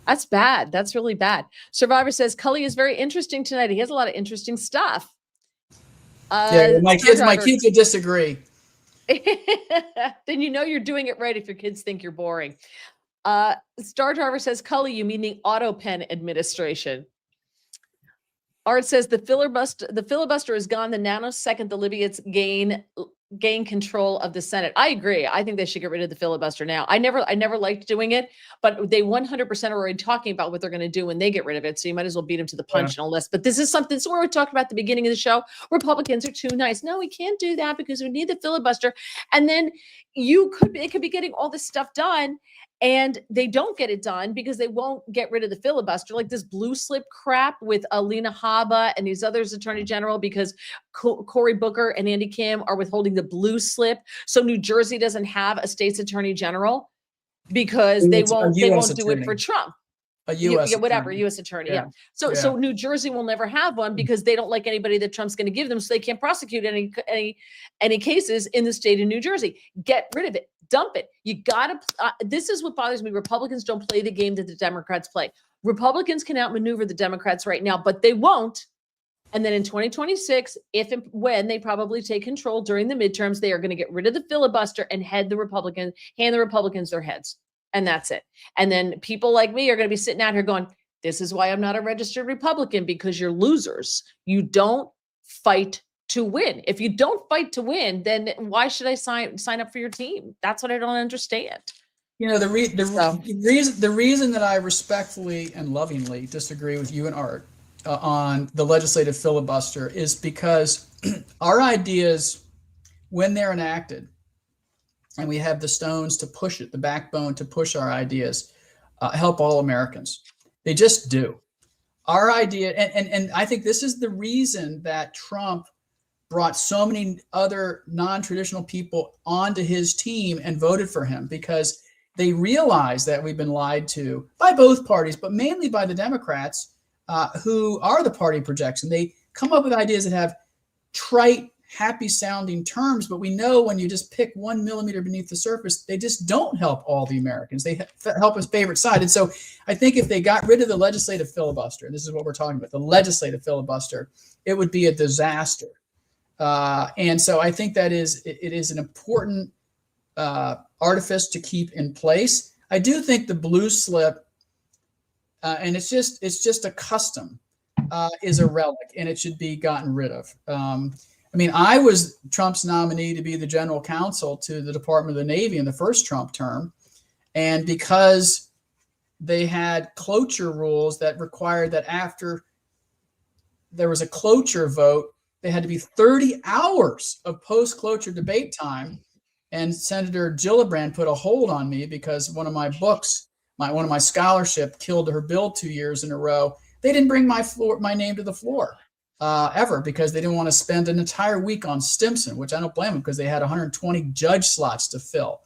That's bad. That's really bad. Survivor says Cully is very interesting tonight. He has a lot of interesting stuff. My kids would disagree. Then you're doing it right if your kids think you're boring. Star Driver says, Cully, you mean the auto pen administration. Art says the filibuster is gone the nanosecond the Libya's gain control of the Senate. I agree. I think they should get rid of the filibuster now. I never liked doing it, but they 100% are already talking about what they're going to do when they get rid of it. So you might as well beat them to the punch and all this. But this is where we talked about at the beginning of the show. Republicans are too nice. No, we can't do that because we need the filibuster. And then it could be getting all this stuff done, and they don't get it done because they won't get rid of the filibuster, like this blue slip crap with Alina Habba and these others attorney general, because Cory Booker and Andy Kim are withholding the blue slip. So New Jersey doesn't have a state's attorney general because they won't do it for Trump. A U.S. U.S. attorney. Yeah. So New Jersey will never have one because they don't like anybody that Trump's going to give them, so they can't prosecute any cases in the state of New Jersey. Get rid of it. Dump it. You gotta. This is what bothers me. Republicans don't play the game that the Democrats play. Republicans can outmaneuver the Democrats right now, but they won't. And then in 2026, if and when they probably take control during the midterms, they are going to get rid of the filibuster and hand the Republicans their heads. And that's it. And then people like me are going to be sitting out here going, this is why I'm not a registered Republican, because you're losers. You don't fight to win. If you don't fight to win, then why should I sign up for your team? That's what I don't understand. You know, the reason that I respectfully and lovingly disagree with you and Art on the legislative filibuster is because our ideas, when they're enacted, and we have the stones to push it, the backbone to push our ideas, help all Americans. They just do. Our idea, and I think this is the reason that Trump brought so many other non-traditional people onto his team and voted for him, because they realize that we've been lied to by both parties, but mainly by the Democrats, who are the party projection. They come up with ideas that have trite, happy sounding terms, but we know when you just pick 1 millimeter beneath the surface, they just don't help all the Americans. They help his favorite side. And so I think if they got rid of the legislative filibuster, and this is what we're talking about, the legislative filibuster, it would be a disaster. And so I think that it is an important artifice to keep in place. I do think the blue slip, and it's just a custom, is a relic, and it should be gotten rid of. I mean, I was Trump's nominee to be the general counsel to the Department of the Navy in the first Trump term. And because they had cloture rules that required that after there was a cloture vote, they had to be 30 hours of post-cloture debate time. And Senator Gillibrand put a hold on me because one of my books, one of my scholarship, killed her bill 2 years in a row. They didn't bring my name to the floor. Ever, because they didn't want to spend an entire week on Stimson, which I don't blame them, because they had 120 judge slots to fill.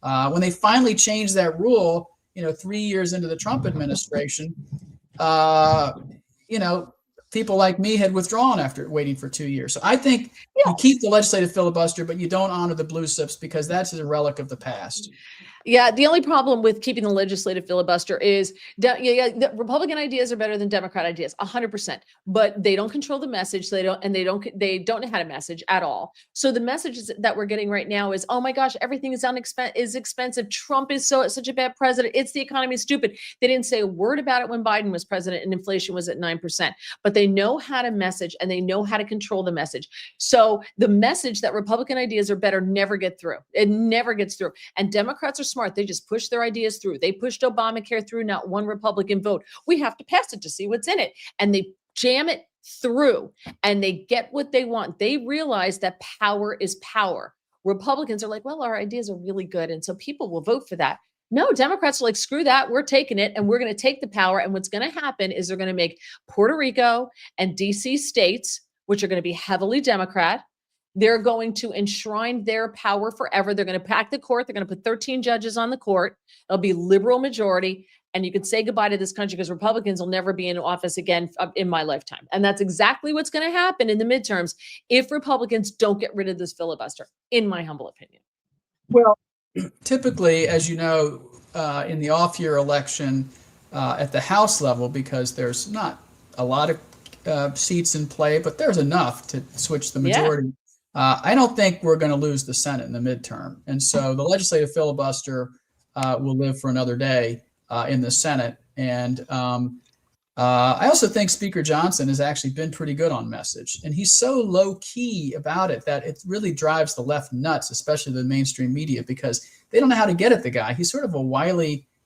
When they finally changed that rule, 3 years into the Trump administration, people like me had withdrawn after waiting for 2 years. So I think you keep the legislative filibuster, but you don't honor the blue slips, because that's a relic of the past. Yeah, the only problem with keeping the legislative filibuster is the Republican ideas are better than Democrat ideas, 100%. But they don't control the message. So they don't know how to message at all. So the messages that we're getting right now is, oh my gosh, everything is expensive. Trump is such a bad president. It's the economy is stupid. They didn't say a word about it when Biden was president and inflation was at 9%. But they know how to message, and they know how to control the message. So the message that Republican ideas are better never get through. It never gets through. And Democrats are smart. They just push their ideas through. They pushed Obamacare through, not one Republican vote. We have to pass it to see what's in it. And they jam it through, and they get what they want. They realize that power is power. Republicans are like, well, our ideas are really good, and so people will vote for that. No, Democrats are like, screw that. We're taking it, and we're going to take the power. And what's going to happen is they're going to make Puerto Rico and DC states, which are going to be heavily Democrat, they're going to enshrine their power forever. They're going to pack the court. They're going to put 13 judges on the court. It'll be liberal majority. And you can say goodbye to this country, because Republicans will never be in office again in my lifetime. And that's exactly what's going to happen in the midterms if Republicans don't get rid of this filibuster, in my humble opinion. Well, typically, as you know, in the off-year election at the House level, because there's not a lot of seats in play, but there's enough to switch the majority. Yeah. I don't think we're going to lose the Senate in the midterm. And so the legislative filibuster will live for another day in the Senate. And I also think Speaker Johnson has actually been pretty good on message. And he's so low key about it that it really drives the left nuts, especially the mainstream media, because they don't know how to get at the guy. He's sort of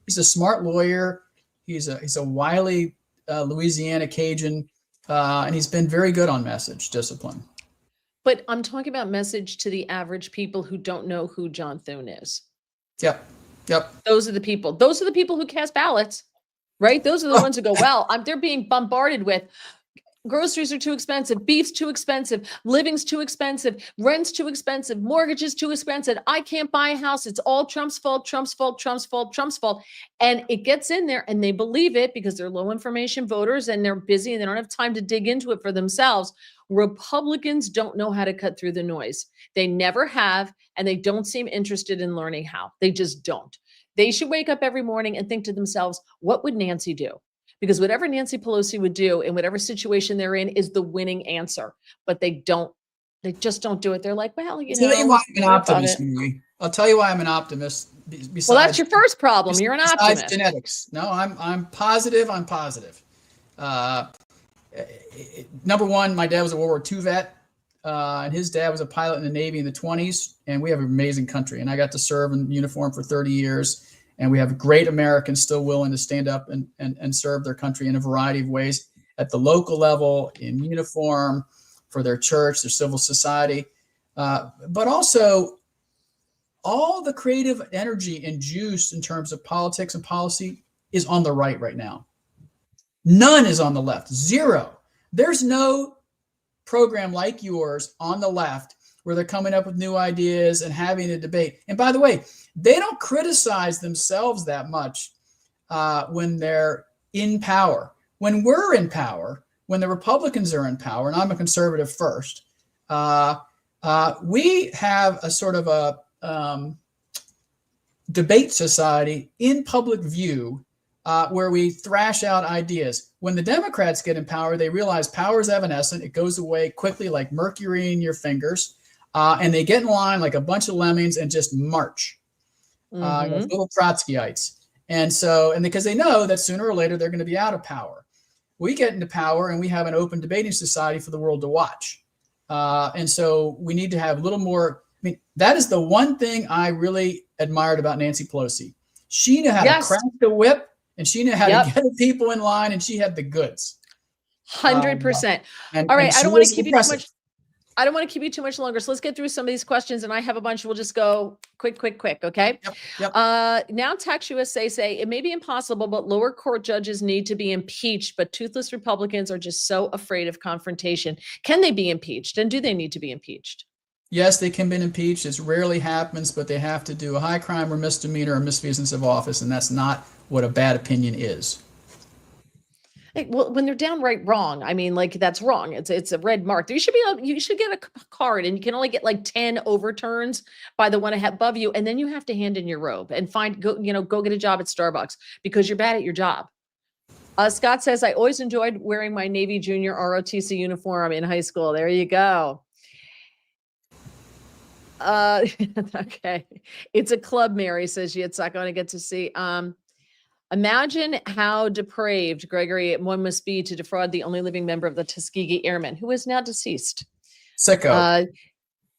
he's a smart lawyer. He's a wily Louisiana Cajun. And he's been very good on message discipline. But I'm talking about message to the average people who don't know who John Thune is. Yep. Those are the people. Those are the people who cast ballots, right? Those are the ones who go, well, they're being bombarded with groceries are too expensive, beef's too expensive, living's too expensive, rent's too expensive, mortgage's too expensive. I can't buy a house. It's all Trump's fault, Trump's fault, Trump's fault, Trump's fault. And it gets in there, and they believe it because they're low information voters, and they're busy, and they don't have time to dig into it for themselves. Republicans don't know how to cut through the noise. They never have, and they don't seem interested in learning how. They just don't. They should wake up every morning and think to themselves, what would Nancy do? Because whatever Nancy Pelosi would do in whatever situation they're in is the winning answer. But they just don't do it. They're like, well, I'll tell you why I'm an optimist, Marie. I'll tell you why I'm an optimist. Well, that's your first problem. You're an optimist. Besides genetics. No, I'm positive. I'm positive. Number one, my dad was a World War II vet. and his dad was a pilot in the Navy in the 20s. And we have an amazing country. And I got to serve in uniform for 30 years. And we have great Americans still willing to stand up and serve their country in a variety of ways at the local level, in uniform, for their church, their civil society, but also all the creative energy and juice in terms of politics and policy is on the right now. None is on the left. Zero. There's no program like yours on the left where they're coming up with new ideas and having a debate. And by the way, they don't criticize themselves that much when they're in power. When we're in power, when the Republicans are in power, and I'm a conservative first, we have a sort of a debate society in public view where we thrash out ideas. When the Democrats get in power, they realize power is evanescent. It goes away quickly like mercury in your fingers. And they get in line like a bunch of lemmings and just march, little Trotskyites. And because they know that sooner or later they're going to be out of power. We get into power and we have an open debating society for the world to watch. And so we need to have a little more. I mean, that is the one thing I really admired about Nancy Pelosi. She knew how to crack the whip, and she knew how to get the people in line, and she had the goods. 100%. All right. I don't want to keep you too much. I don't want to keep you too much longer. So let's get through some of these questions, and I have a bunch. We'll just go quick. Okay. Yep. Now Tax USA say it may be impossible, but lower court judges need to be impeached, but toothless Republicans are just so afraid of confrontation. Can they be impeached? And do they need to be impeached? Yes, they can be impeached. It rarely happens, but they have to do a high crime or misdemeanor or misfeasance of office, and that's not what a bad opinion is. Well, when they're downright wrong, I mean, like that's wrong. It's a red mark. You should get a card, and you can only get like 10 overturns by the one above you, and then you have to hand in your robe and go get a job at Starbucks because you're bad at your job. Scott says, I always enjoyed wearing my Navy Junior ROTC uniform in high school. There you go. Okay. It's a club, Mary says it's not going to get to see. Imagine how depraved, Gregory, one must be to defraud the only living member of the Tuskegee Airmen, who is now deceased. Sicko.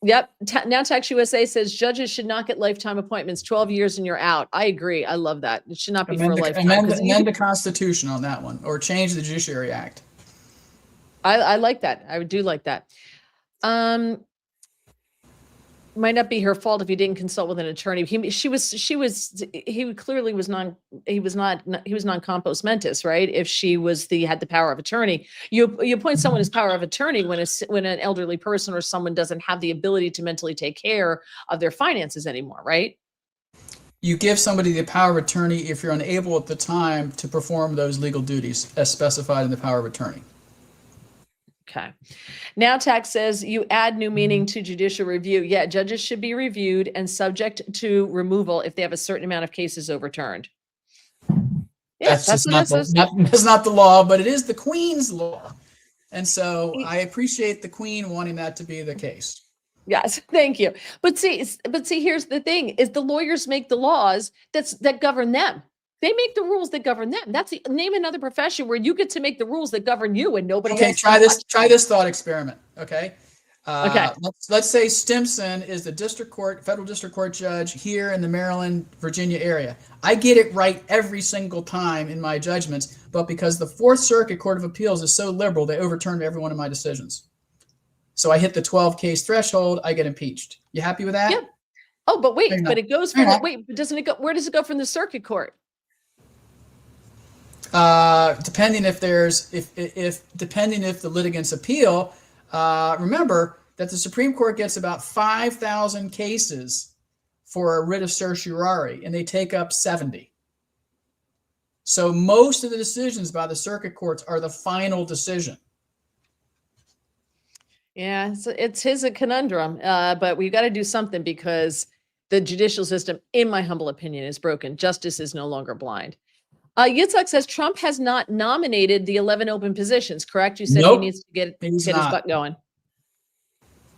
Yep. Now Tax USA says judges should not get lifetime appointments, 12 years and you're out. I agree. I love that. It should not be for a lifetime. Amend the Constitution on that one, or change the Judiciary Act. I like that. I do like that. Might not be her fault if he didn't consult with an attorney. He clearly was non compos mentis, right? If she had the power of attorney, you appoint someone as power of attorney when an elderly person or someone doesn't have the ability to mentally take care of their finances anymore, right? You give somebody the power of attorney if you're unable at the time to perform those legal duties as specified in the power of attorney. Okay. Now Tax says you add new meaning to judicial review. Yeah, judges should be reviewed and subject to removal if they have a certain amount of cases overturned. Yeah, that's not the law, but it is the Queen's law. And so I appreciate the Queen wanting that to be the case. Yes, thank you. But see, here's the thing: is the lawyers make the laws that govern them. They make the rules that govern them. Name another profession where you get to make the rules that govern you and nobody else. Okay, try this thought experiment. Okay. Okay. Let's say Stimson is the federal district court judge here in the Maryland, Virginia area. I get it right every single time in my judgments, but because the Fourth Circuit Court of Appeals is so liberal, they overturned every one of my decisions. So I hit the 12 case threshold. I get impeached. You happy with that? Yeah. Oh, but wait, it goes from doesn't it go? Where does it go from the circuit court? Depending if the litigants appeal, remember that the Supreme Court gets about 5,000 cases for a writ of certiorari, and they take up 70. So most of the decisions by the circuit courts are the final decision. Yeah, it's his conundrum, but we've got to do something because the judicial system, in my humble opinion, is broken. Justice is no longer blind. Yitzhak says Trump has not nominated the 11 open positions, correct? You said Nope, he needs to get his butt going.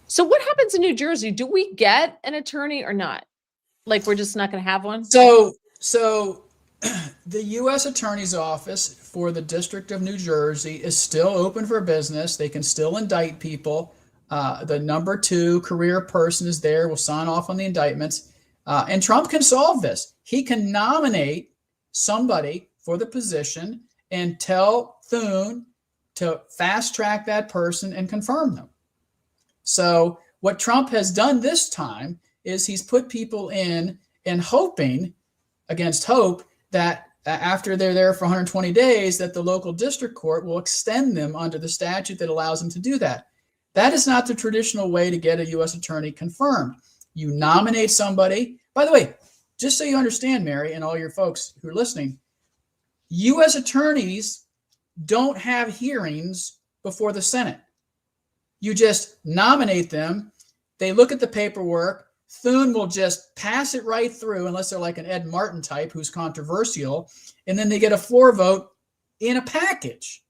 So what happens in New Jersey? Do we get an attorney or not? Like we're just not going to have one? So the U.S. Attorney's Office for the District of New Jersey is still open for business. They can still indict people. The number 2 career person is there, will sign off on the indictments. And Trump can solve this. He can nominate somebody for the position and tell Thune to fast track that person and confirm them. So what Trump has done this time is he's put people in and hoping against hope that after they're there for 120 days, that the local district court will extend them under the statute that allows them to do that. That is not the traditional way to get a U.S. attorney confirmed. You nominate somebody. By the way, just so you understand, Mary, and all your folks who are listening, U.S. attorneys don't have hearings before the Senate. You just nominate them. They look at the paperwork. Thune will just pass it right through, unless they're like an Ed Martin type who's controversial, and then they get a floor vote in a package.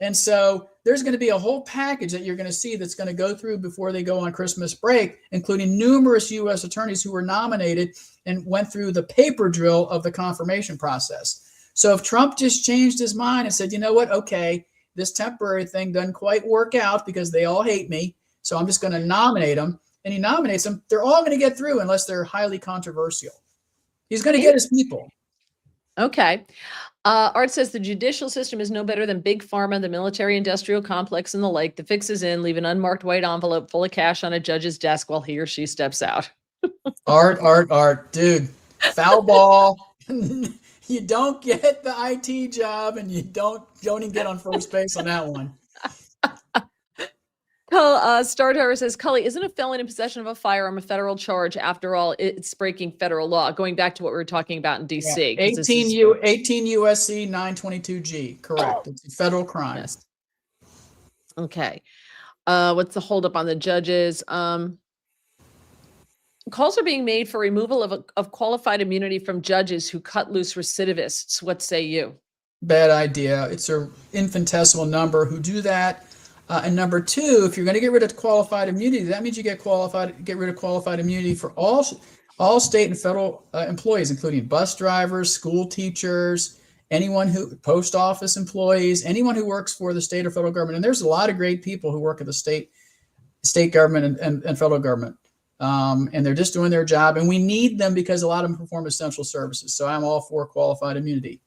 And so there's going to be a whole package that you're going to see that's going to go through before they go on Christmas break, including numerous U.S. attorneys who were nominated and went through the paper drill of the confirmation process. So if Trump just changed his mind and said, you know what, okay, this temporary thing doesn't quite work out because they all hate me, so I'm just going to nominate them, and he nominates them, they're all going to get through unless they're highly controversial. He's going to get his people. Okay. Art says the judicial system is no better than big pharma, the military industrial complex, and the like. The fix is in. Leave an unmarked white envelope full of cash on a judge's desk while he or she steps out. Art, dude, foul ball. You don't get the IT job, and you don't even get on first base on that one. Star Tower says, Cully, isn't a felon in possession of a firearm a federal charge? After all, it's breaking federal law. Going back to what we were talking about in D.C. Yeah. 18 U.S.C. 922G. Correct. It's a federal crime. Yes. Okay. What's the holdup on the judges? Calls are being made for removal of qualified immunity from judges who cut loose recidivists. What say you? Bad idea. It's an infinitesimal number who do that. And number 2, if you're going to get rid of qualified immunity, that means you get rid of qualified immunity for all state and federal employees, including bus drivers, school teachers, post office employees, anyone who works for the state or federal government. And there's a lot of great people who work at the state government and federal government. And they're just doing their job. And we need them because a lot of them perform essential services. So I'm all for qualified immunity.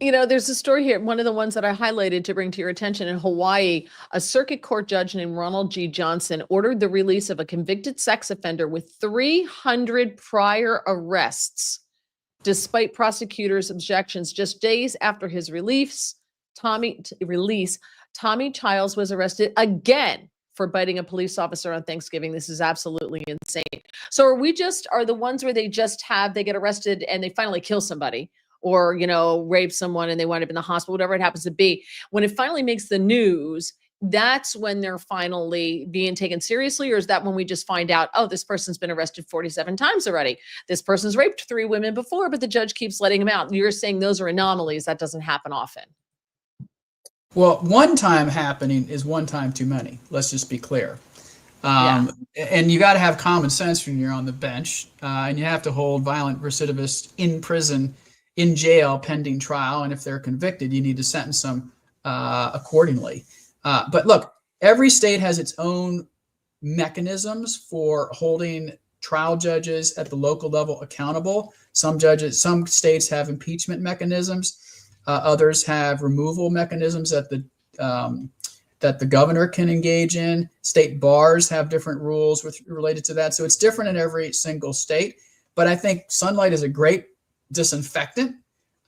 You know, there's a story here, one of the ones that I highlighted to bring to your attention. In Hawaii, a circuit court judge named Ronald G. Johnson ordered the release of a convicted sex offender with 300 prior arrests, despite prosecutors' objections. Just days after his release, Tommy Childs was arrested again for biting a police officer on Thanksgiving. This is absolutely insane. So are the ones where they get arrested and they finally kill somebody, or, rape someone and they wind up in the hospital, whatever it happens to be. When it finally makes the news, that's when they're finally being taken seriously? Or is that when we just find out, oh, this person's been arrested 47 times already. This person's raped 3 women before, but the judge keeps letting him out. You're saying those are anomalies. That doesn't happen often. Well, one time happening is one time too many. Let's just be clear. And you got to have common sense when you're on the bench, and you have to hold violent recidivists in prison, in jail, pending trial. And if they're convicted, you need to sentence them accordingly. But look, every state has its own mechanisms for holding trial judges at the local level accountable. Some states have impeachment mechanisms. Others have removal mechanisms that the governor can engage in. State bars have different rules related to that. So it's different in every single state. But I think sunlight is a great disinfectant,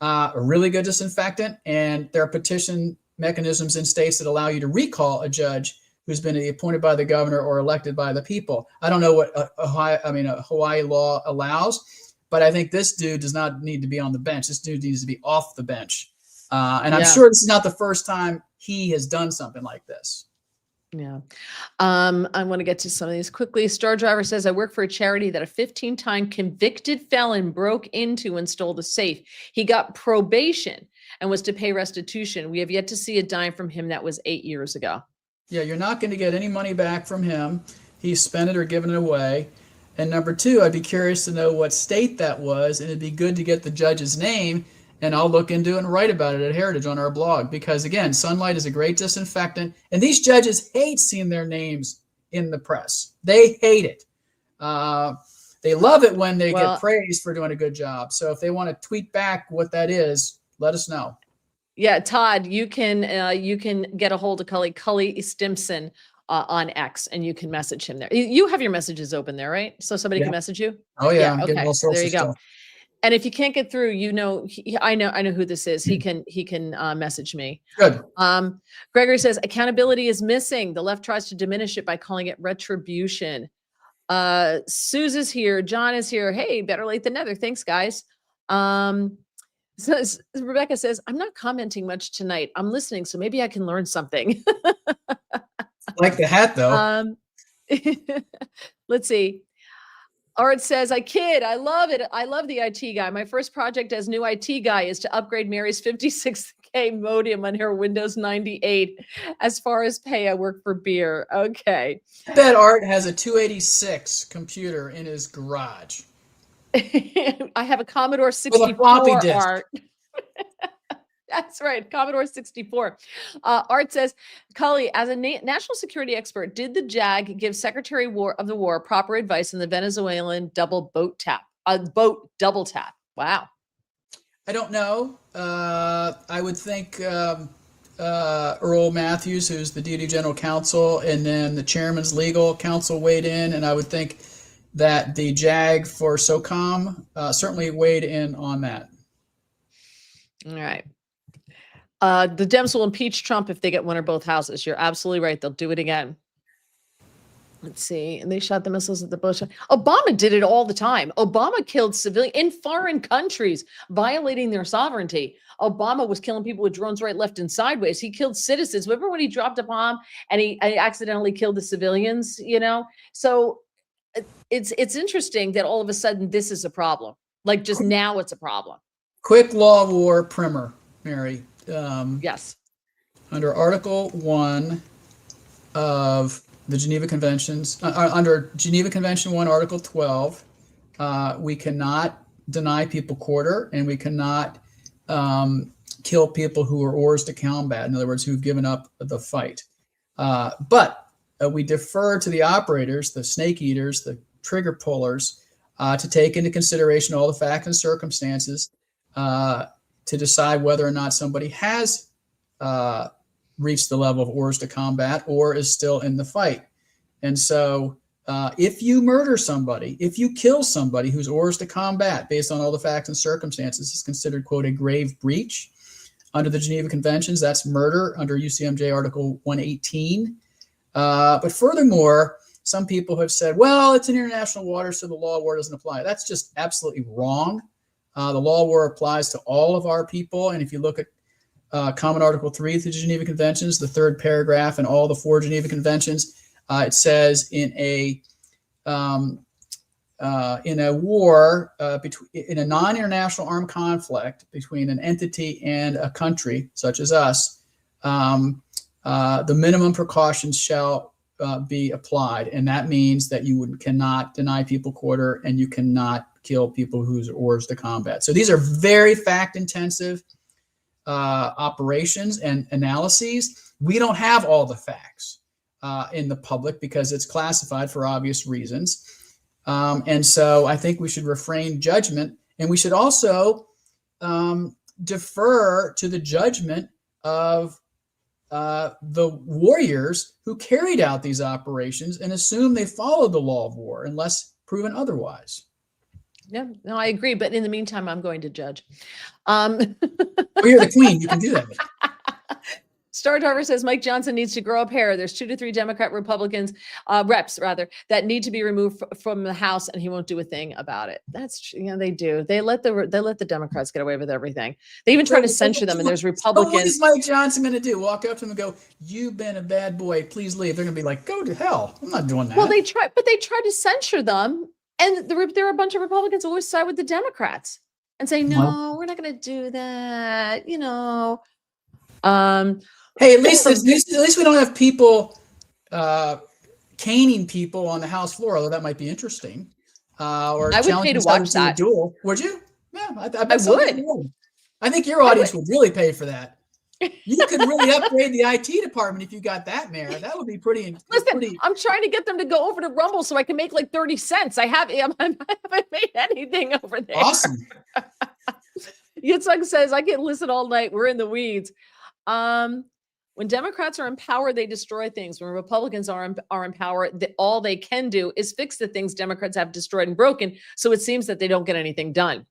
a really good disinfectant. And there are petition mechanisms in states that allow you to recall a judge who's been appointed by the governor or elected by the people. I don't know what a Hawaii law allows, but I think this dude does not need to be on the bench. This dude needs to be off the bench. And I'm sure this is not the first time he has done something like this. Yeah. I want to get to some of these quickly. Star Driver says, I work for a charity that a 15-time convicted felon broke into and stole the safe. He got probation and was to pay restitution. We have yet to see a dime from him. That was 8 years ago. Yeah, you're not going to get any money back from him. He spent it or given it away. And number 2, I'd be curious to know what state that was, and it'd be good to get the judge's name and I'll look into it and write about it at Heritage on our blog, because again, sunlight is a great disinfectant, and these judges hate seeing their names in the press. They hate it. They love it when they get praised for doing a good job. So if they want to tweet back what that is, let us know. Yeah, Todd, you can get a hold of Cully Stimson on X, and you can message him there. You have your messages open there, right? So somebody can message you. Oh yeah. Okay. So there you go. And if you can't get through, I know who this is. He can message me. Good. Gregory says accountability is missing. The left tries to diminish it by calling it retribution. Suze is here. John is here. Hey, better late than never. Thanks, guys. So Rebecca says, I'm not commenting much tonight. I'm listening, so maybe I can learn something. Like the hat, though. Let's see. Art says, I kid. I love it. I love the IT guy. My first project as new IT guy is to upgrade Mary's 56K modem on her Windows 98. As far as pay, I work for beer. Okay. I bet Art has a 286 computer in his garage. I have a Commodore 64, Art. That's right, Commodore 64. Art says, Cully, as a national security expert, did the JAG give Secretary of the War proper advice on the Venezuelan double tap? Wow. I don't know. I would think Earl Matthews, who's the Deputy General Counsel, and then the Chairman's legal counsel weighed in, and I would think that the JAG for SOCOM certainly weighed in on that. All right. The Dems will impeach Trump if they get one or both houses. You're absolutely right. They'll do it again. Let's see. And they shot the missiles at the Bush. Obama did it all the time. Obama killed civilians in foreign countries, violating their sovereignty. Obama was killing people with drones right, left, and sideways. He killed citizens. Remember when he dropped a bomb and he accidentally killed the civilians, So it's interesting that all of a sudden this is a problem. Like just now it's a problem. Quick law of war primer, Mary. Yes. Under Article 1 of the Geneva Conventions, under Geneva Convention 1, Article 12, we cannot deny people quarter, and we cannot kill people who are hors de combat, in other words, who've given up the fight. But we defer to the operators, the snake eaters, the trigger pullers, to take into consideration all the facts and circumstances to decide whether or not somebody has reached the level of hors de combat or is still in the fight. And so if you murder somebody, if you kill somebody who's hors de combat based on all the facts and circumstances, is considered, quote, a grave breach. Under the Geneva Conventions, that's murder under UCMJ Article 118. But furthermore, some people have said, well, it's in international water, so the law of war doesn't apply. That's just absolutely wrong. The law of war applies to all of our people. And if you look at Common Article 3 of the Geneva Conventions, the third paragraph, and all the 4 Geneva Conventions, it says in a war, in a non-international armed conflict between an entity and a country, such as us, the minimum precautions shall be applied. And that means that you cannot deny people quarter, and you cannot kill people whose hors de combat. So these are very fact-intensive operations and analyses. We don't have all the facts in the public because it's classified for obvious reasons. And so I think we should refrain judgment, and we should also defer to the judgment of the warriors who carried out these operations and assume they followed the law of war unless proven otherwise. Yeah, no, I agree. But in the meantime, I'm going to judge. Well, you're the queen. You can do that. Star Tarver says Mike Johnson needs to grow up hair. There's 2 to 3 Republicans, reps rather, that need to be removed from the House, and he won't do a thing about it. That's they do. They let the Democrats get away with everything. They even try to censure them, and there's Republicans. What is Mike Johnson going to do? Walk up to him and go, "You've been a bad boy. Please leave." They're going to be like, "Go to hell. I'm not doing that." Well, they try to censure them, and there are a bunch of Republicans who always side with the Democrats and say, "No, we're not going to do that." Hey, at least we don't have people caning people on the House floor, although that might be interesting. Or I would pay to watch that. Duel. Would you? Yeah, I bet I would. I think your audience would really pay for that. You could really upgrade the IT department if you got that, Mayor. That would be pretty. Listen, I'm trying to get them to go over to Rumble so I can make like 30 cents. I haven't made anything over there. Awesome. Yitzhak says, I can listen all night. We're in the weeds. When Democrats are in power, they destroy things. When Republicans are in power, all they can do is fix the things Democrats have destroyed and broken. So it seems that they don't get anything done.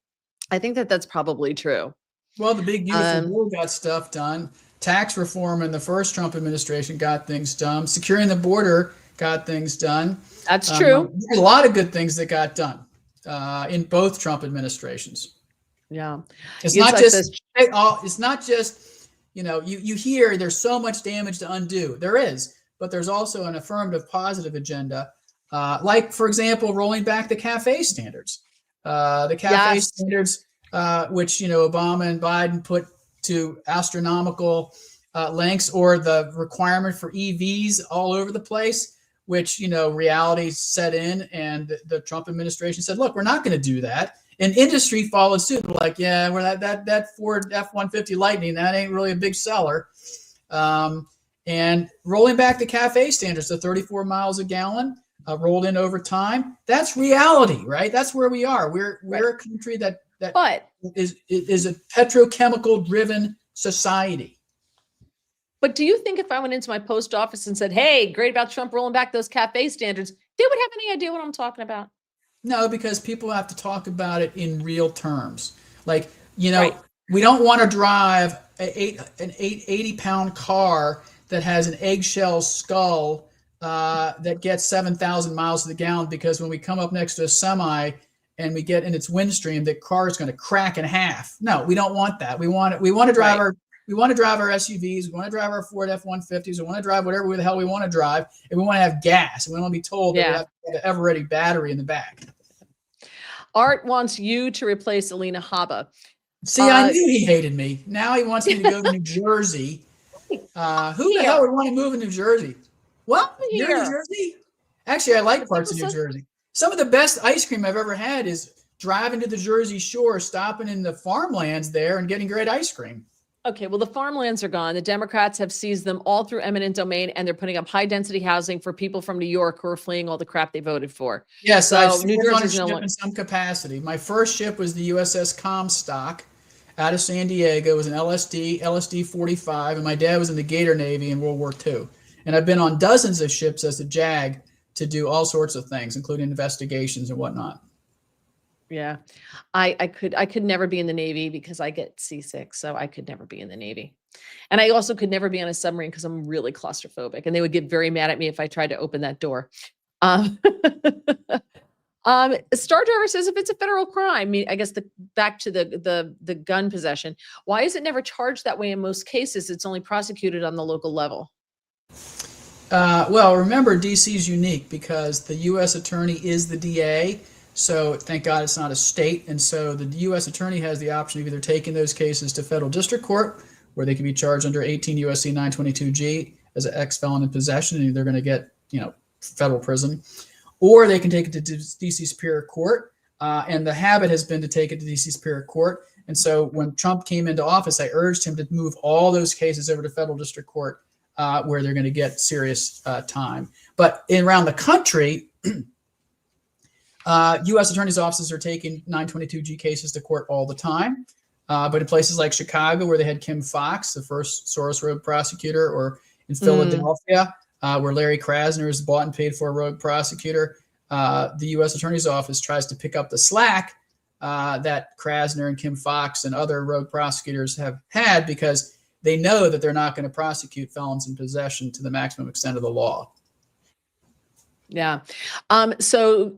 I think that that's probably true. Well, the big beautiful bill got stuff done. Tax reform in the first Trump administration got things done. Securing the border got things done. That's true. There's a lot of good things that got done in both Trump administrations. Yeah. It's not just, it's not just, you hear there's so much damage to undo. There is, but there's also an affirmative positive agenda. Like, for example, rolling back the CAFE standards. The CAFE standards, which, Obama and Biden put to astronomical lengths, or the requirement for EVs all over the place, which, reality set in, and the Trump administration said, look, we're not going to do that. And industry followed suit. Like, yeah, we're that Ford F-150 Lightning, that ain't really a big seller. And rolling back the CAFE standards to 34 miles a gallon, rolled in over time. That's reality, right? That's where we are. We're a country that is a petrochemical driven society. But do you think if I went into my post office and said, hey, great about Trump rolling back those CAFE standards, they would have any idea what I'm talking about? No, because people have to talk about it in real terms. Like, we don't want to drive an 80-pound car that has an eggshell skull that gets 7,000 miles to the gallon, because when we come up next to a semi and we get in its windstream, the car is going to crack in half. No, we don't want that. We want to drive our SUVs. We want to drive our Ford F-150s. We want to drive whatever the hell we want to drive, and we want to have gas. And we want to be told that we have an ever-ready battery in the back. Art wants you to replace Alina Habba. See, I knew he hated me. Now he wants me to go to New Jersey. Who the hell would want to move in New Jersey? What? You're in New Jersey? Actually, I like parts of New Jersey. Some of the best ice cream I've ever had is driving to the Jersey Shore, stopping in the farmlands there, and getting great ice cream. Okay, well, the farmlands are gone. The Democrats have seized them all through eminent domain, and they're putting up high-density housing for people from New York who are fleeing all the crap they voted for. Yes, so New Jersey's in some capacity. My first ship was the USS Comstock out of San Diego. It was an LSD 45, and my dad was in the Gator Navy in World War II. And I've been on dozens of ships as a JAG to do all sorts of things, including investigations and whatnot. Yeah, I could never be in the Navy because I get seasick, so I could never be in the Navy. And I also could never be on a submarine because I'm really claustrophobic, and they would get very mad at me if I tried to open that door. Star Driver says, if it's a federal crime, I mean, I guess back to the gun possession, why is it never charged that way in most cases? It's only prosecuted on the local level. Well, remember, DC is unique because the U.S. attorney is the DA. So thank God it's not a state. And so the U.S. attorney has the option of either taking those cases to federal district court, where they can be charged under 18 U.S.C. 922G as an ex-felon in possession, and they're going to get, federal prison. Or they can take it to D.C. Superior Court. And the habit has been to take it to D.C. Superior Court. And so when Trump came into office, I urged him to move all those cases over to federal district court, where they're going to get serious time. But around the country, U.S. attorneys' offices are taking 922G cases to court all the time. But in places like Chicago, where they had Kim Foxx, the first Soros rogue prosecutor, or in Philadelphia, where Larry Krasner is bought and paid for a rogue prosecutor, the U.S. attorney's office tries to pick up the slack that Krasner and Kim Foxx and other rogue prosecutors have had, because they know that they're not going to prosecute felons in possession to the maximum extent of the law. Yeah. So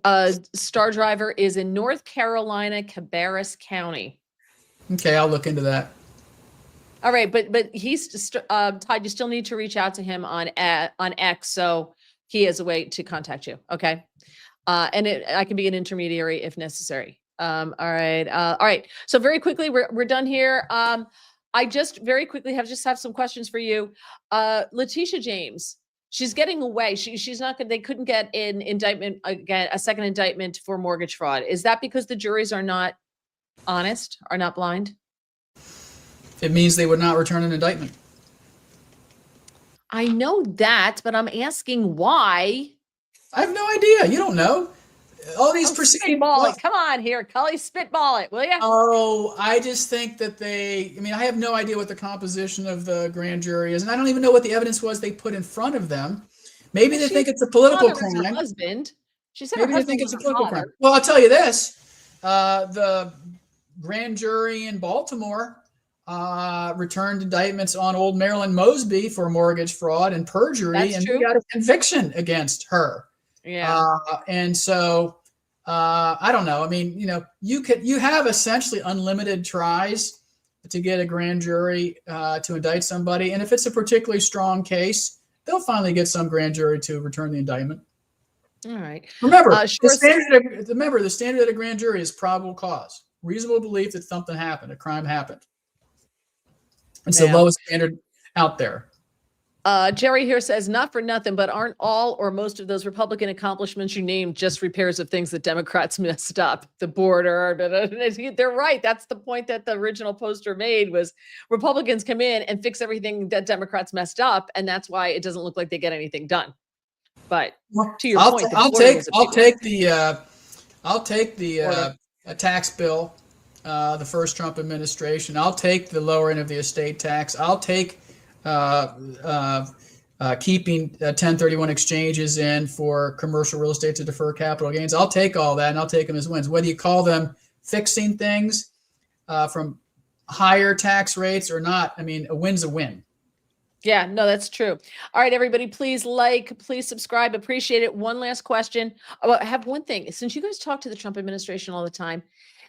Star Driver is in North Carolina, Cabarrus County. Okay, I'll look into that. All right, but he's Todd. You still need to reach out to him on X, so he has a way to contact you. Okay, and I can be an intermediary if necessary. All right. So very quickly, we're done here. I just very quickly have some questions for you. Letitia James. She's getting away. She's not good. They couldn't get an indictment again, a second indictment for mortgage fraud. Is that because the juries are not honest, are not blind? It means they would not return an indictment. I know that, but I'm asking why. I have no idea. You don't know. All these proceedings. Spitball it. Come on here, Cully, spitball it, will you? Oh, I just think that I have no idea what the composition of the grand jury is, and I don't even know what the evidence was they put in front of them. Maybe they think it's a political crime. Her husband. She said Maybe her they think husband it's a was political crime. Well, I'll tell you this. The grand jury in Baltimore returned indictments on old Marilyn Mosby for mortgage fraud and perjury, That's and true. they got a conviction against her. Yeah. And so I don't know. I mean, you have essentially unlimited tries to get a grand jury to indict somebody, and if it's a particularly strong case, they'll finally get some grand jury to return the indictment. All right. Remember, the standard at a grand jury is probable cause, reasonable belief that something happened, a crime happened. It's the lowest standard out there. Jerry here says, not for nothing, but aren't all or most of those Republican accomplishments you named just repairs of things that Democrats messed up? The border. They're right. That's the point that the original poster made, was Republicans come in and fix everything that Democrats messed up, and that's why it doesn't look like they get anything done. But to your point, I'll take the tax bill, the first Trump administration. I'll take the lowering of the estate tax. I'll take keeping 1031 exchanges in for commercial real estate to defer capital gains. I'll take all that, and I'll take them as wins. Whether you call them fixing things from higher tax rates or not, I mean, a win's a win. Yeah, no, that's true. All right, everybody, please please subscribe. Appreciate it. One last question. I have one thing. Since you guys talk to the Trump administration all the time,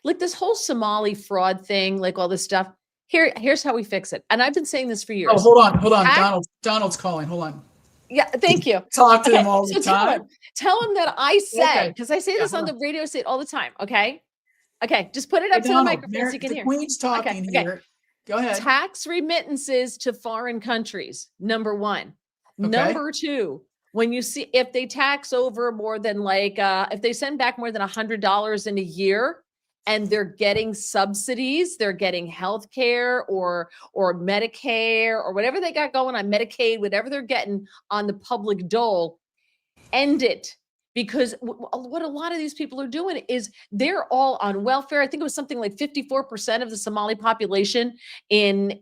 like this whole Somali fraud thing, like all this stuff, here's how we fix it. And I've been saying this for years. Oh, hold on. Donald's calling. Hold on. Yeah, thank you. Talk to him all the time. Tell him that I said, because I say this on the radio, say it all the time. Okay. Just put it up to the microphone so you can hear. The Queen's talking here. Go ahead. Tax remittances to foreign countries, number one. Okay. Number two, when you see, if they tax over more than if they send back more than $100 in a year and they're getting subsidies, they're getting health care or Medicare or whatever they got going on, Medicaid, whatever they're getting on the public dole, end it. Because what a lot of these people are doing is they're all on welfare. I think it was something like 54% of the Somali population in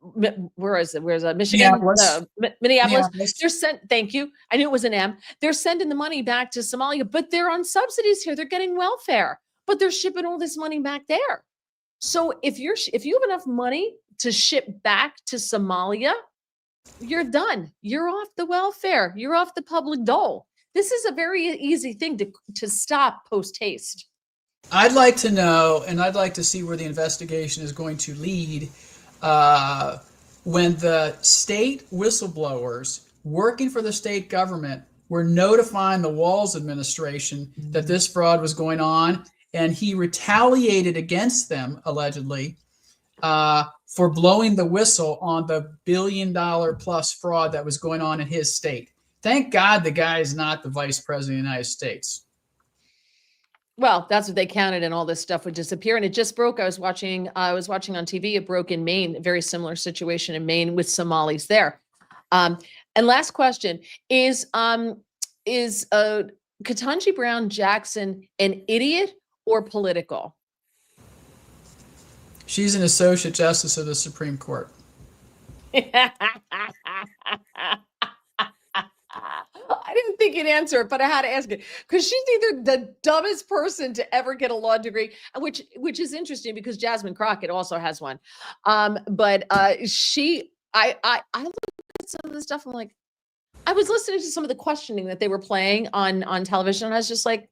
where is it? Where's Michigan? Minneapolis. They're thank you. I knew it was an M. They're sending the money back to Somalia, but they're on subsidies here. They're getting welfare, but they're shipping all this money back there. So if you have enough money to ship back to Somalia, you're done. You're off the welfare. You're off the public dole. This is a very easy thing to stop post haste. I'd like to know, and I'd like to see where the investigation is going to lead when the state whistleblowers working for the state government were notifying the Walz administration that this fraud was going on, and he retaliated against them, allegedly, for blowing the whistle on the $1 billion plus fraud that was going on in his state. Thank God the guy is not the vice president of the United States. Well, that's what they counted, and all this stuff would disappear. And it just broke. I was watching on TV. It broke in Maine. A very similar situation in Maine with Somalis there. And last question is Ketanji Brown Jackson an idiot or political? She's an associate justice of the Supreme Court. I didn't think you'd answer it, but I had to ask it because she's either the dumbest person to ever get a law degree, which is interesting because Jasmine Crockett also has one. I looked at some of the stuff. I'm like, I was listening to some of the questioning that they were playing on television, and I was just like,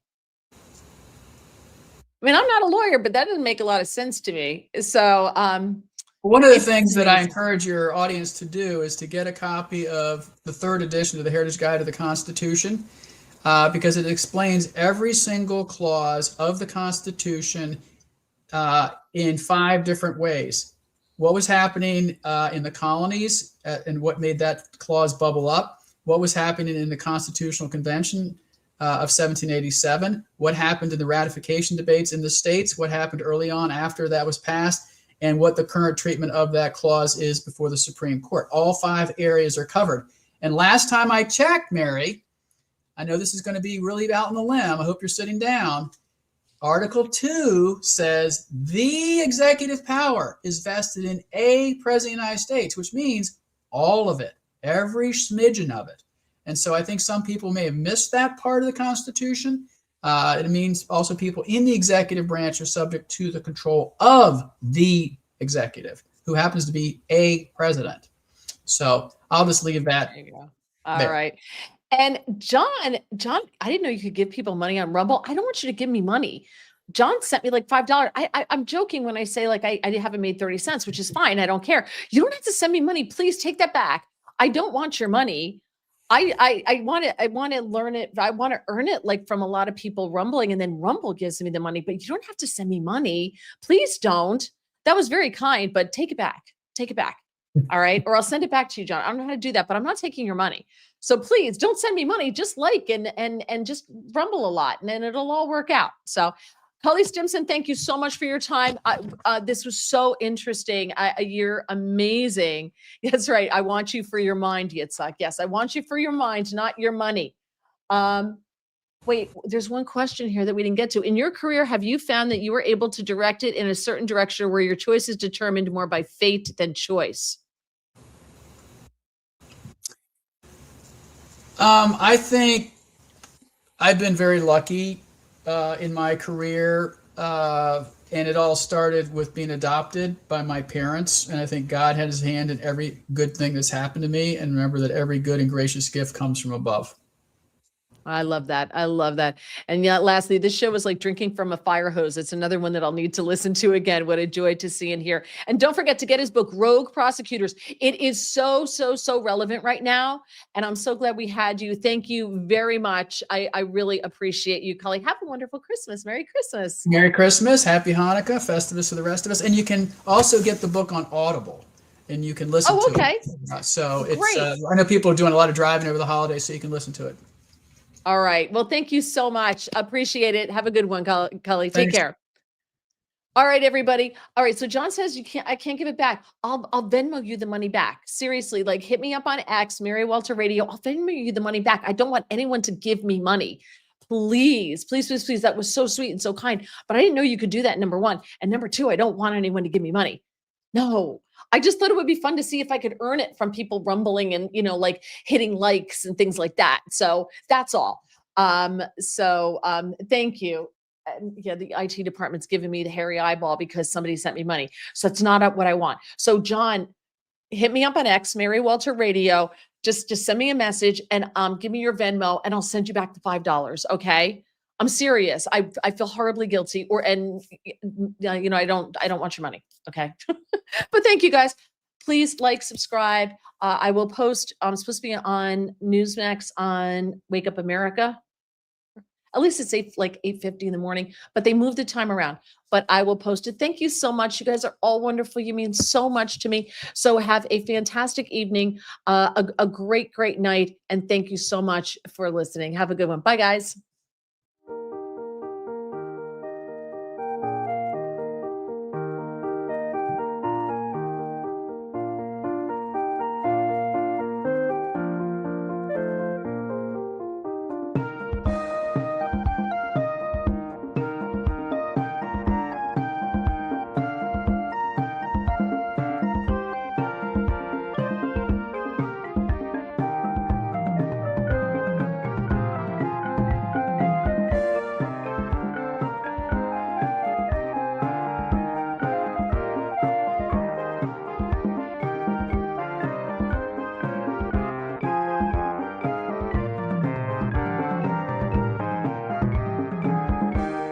I mean, I'm not a lawyer, but that doesn't make a lot of sense to me. So, one of the things that I encourage your audience to do is to get a copy of the third edition of the Heritage Guide to the Constitution, because it explains every single clause of the Constitution in 5 different ways. What was happening in the colonies and what made that clause bubble up, what was happening in the Constitutional Convention of 1787, what happened in the ratification debates in the states, what happened early on after that was passed, and what the current treatment of that clause is before the Supreme Court. All 5 areas are covered. And last time I checked, Mary, I know this is going to be really out on the limb. I hope you're sitting down. Article 2 says the executive power is vested in a president of the United States, which means all of it, every smidgen of it. And so I think some people may have missed that part of the Constitution. It means also people in the executive branch are subject to the control of the executive, who happens to be a president. So I'll just leave that. There you go. All right. And John, I didn't know you could give people money on Rumble. I don't want you to give me money. John sent me like $5. I'm joking when I say like I haven't made 30 cents, which is fine. I don't care. You don't have to send me money. Please take that back. I don't want your money. I want to learn it. I want to earn it like from a lot of people rumbling, and then Rumble gives me the money, but you don't have to send me money. Please don't. That was very kind, but take it back. Take it back. All right. Or I'll send it back to you, John. I don't know how to do that, but I'm not taking your money. So please don't send me money. Just like and just rumble a lot, and then it'll all work out. So Cully Stimson, thank you so much for your time. This was so interesting. You're amazing. That's right. I want you for your mind, Yitzhak. Yes, I want you for your mind, not your money. Wait, there's one question here that we didn't get to. In your career, have you found that you were able to direct it in a certain direction where your choice is determined more by fate than choice? I think I've been very lucky in my career, and it all started with being adopted by my parents. And I think God had his hand in every good thing that's happened to me. And remember that every good and gracious gift comes from above. I love that. I love that. And yet, lastly, this show is like drinking from a fire hose. It's another one that I'll need to listen to again. What a joy to see and hear. And don't forget to get his book, Rogue Prosecutors. It is so relevant right now. And I'm so glad we had you. Thank you very much. I really appreciate you, Cully. Have a wonderful Christmas. Merry Christmas. Merry Christmas. Happy Hanukkah. Festivus for the rest of us. And you can also get the book on Audible, and you can listen to it. So it's, I know people are doing a lot of driving over the holidays, so you can listen to it. All right. Well, thank you so much. Appreciate it. Have a good one, Cully. Take care. All right, everybody. All right. So John says I can't give it back. I'll Venmo you the money back. Seriously, like hit me up on X, Mary Walter Radio. I'll Venmo you the money back. I don't want anyone to give me money. Please, please, please, please. That was so sweet and so kind. But I didn't know you could do that, number one. And number two, I don't want anyone to give me money. No, I just thought it would be fun to see if I could earn it from people rumbling and, like hitting likes and things like that. So that's all. Thank you. Yeah, the IT department's giving me the hairy eyeball because somebody sent me money. So it's not what I want. So John, hit me up on X, Mary Walter Radio. Just send me a message and give me your Venmo and I'll send you back the $5. Okay. I'm serious. I feel horribly guilty I don't want your money. Okay. But thank you guys. Please like, subscribe. I will post, I'm supposed to be on Newsmax on Wake Up America. At least it's 8:50 in the morning, but they moved the time around, but I will post it. Thank you so much. You guys are all wonderful. You mean so much to me. So have a fantastic evening, a great night. And thank you so much for listening. Have a good one. Bye guys.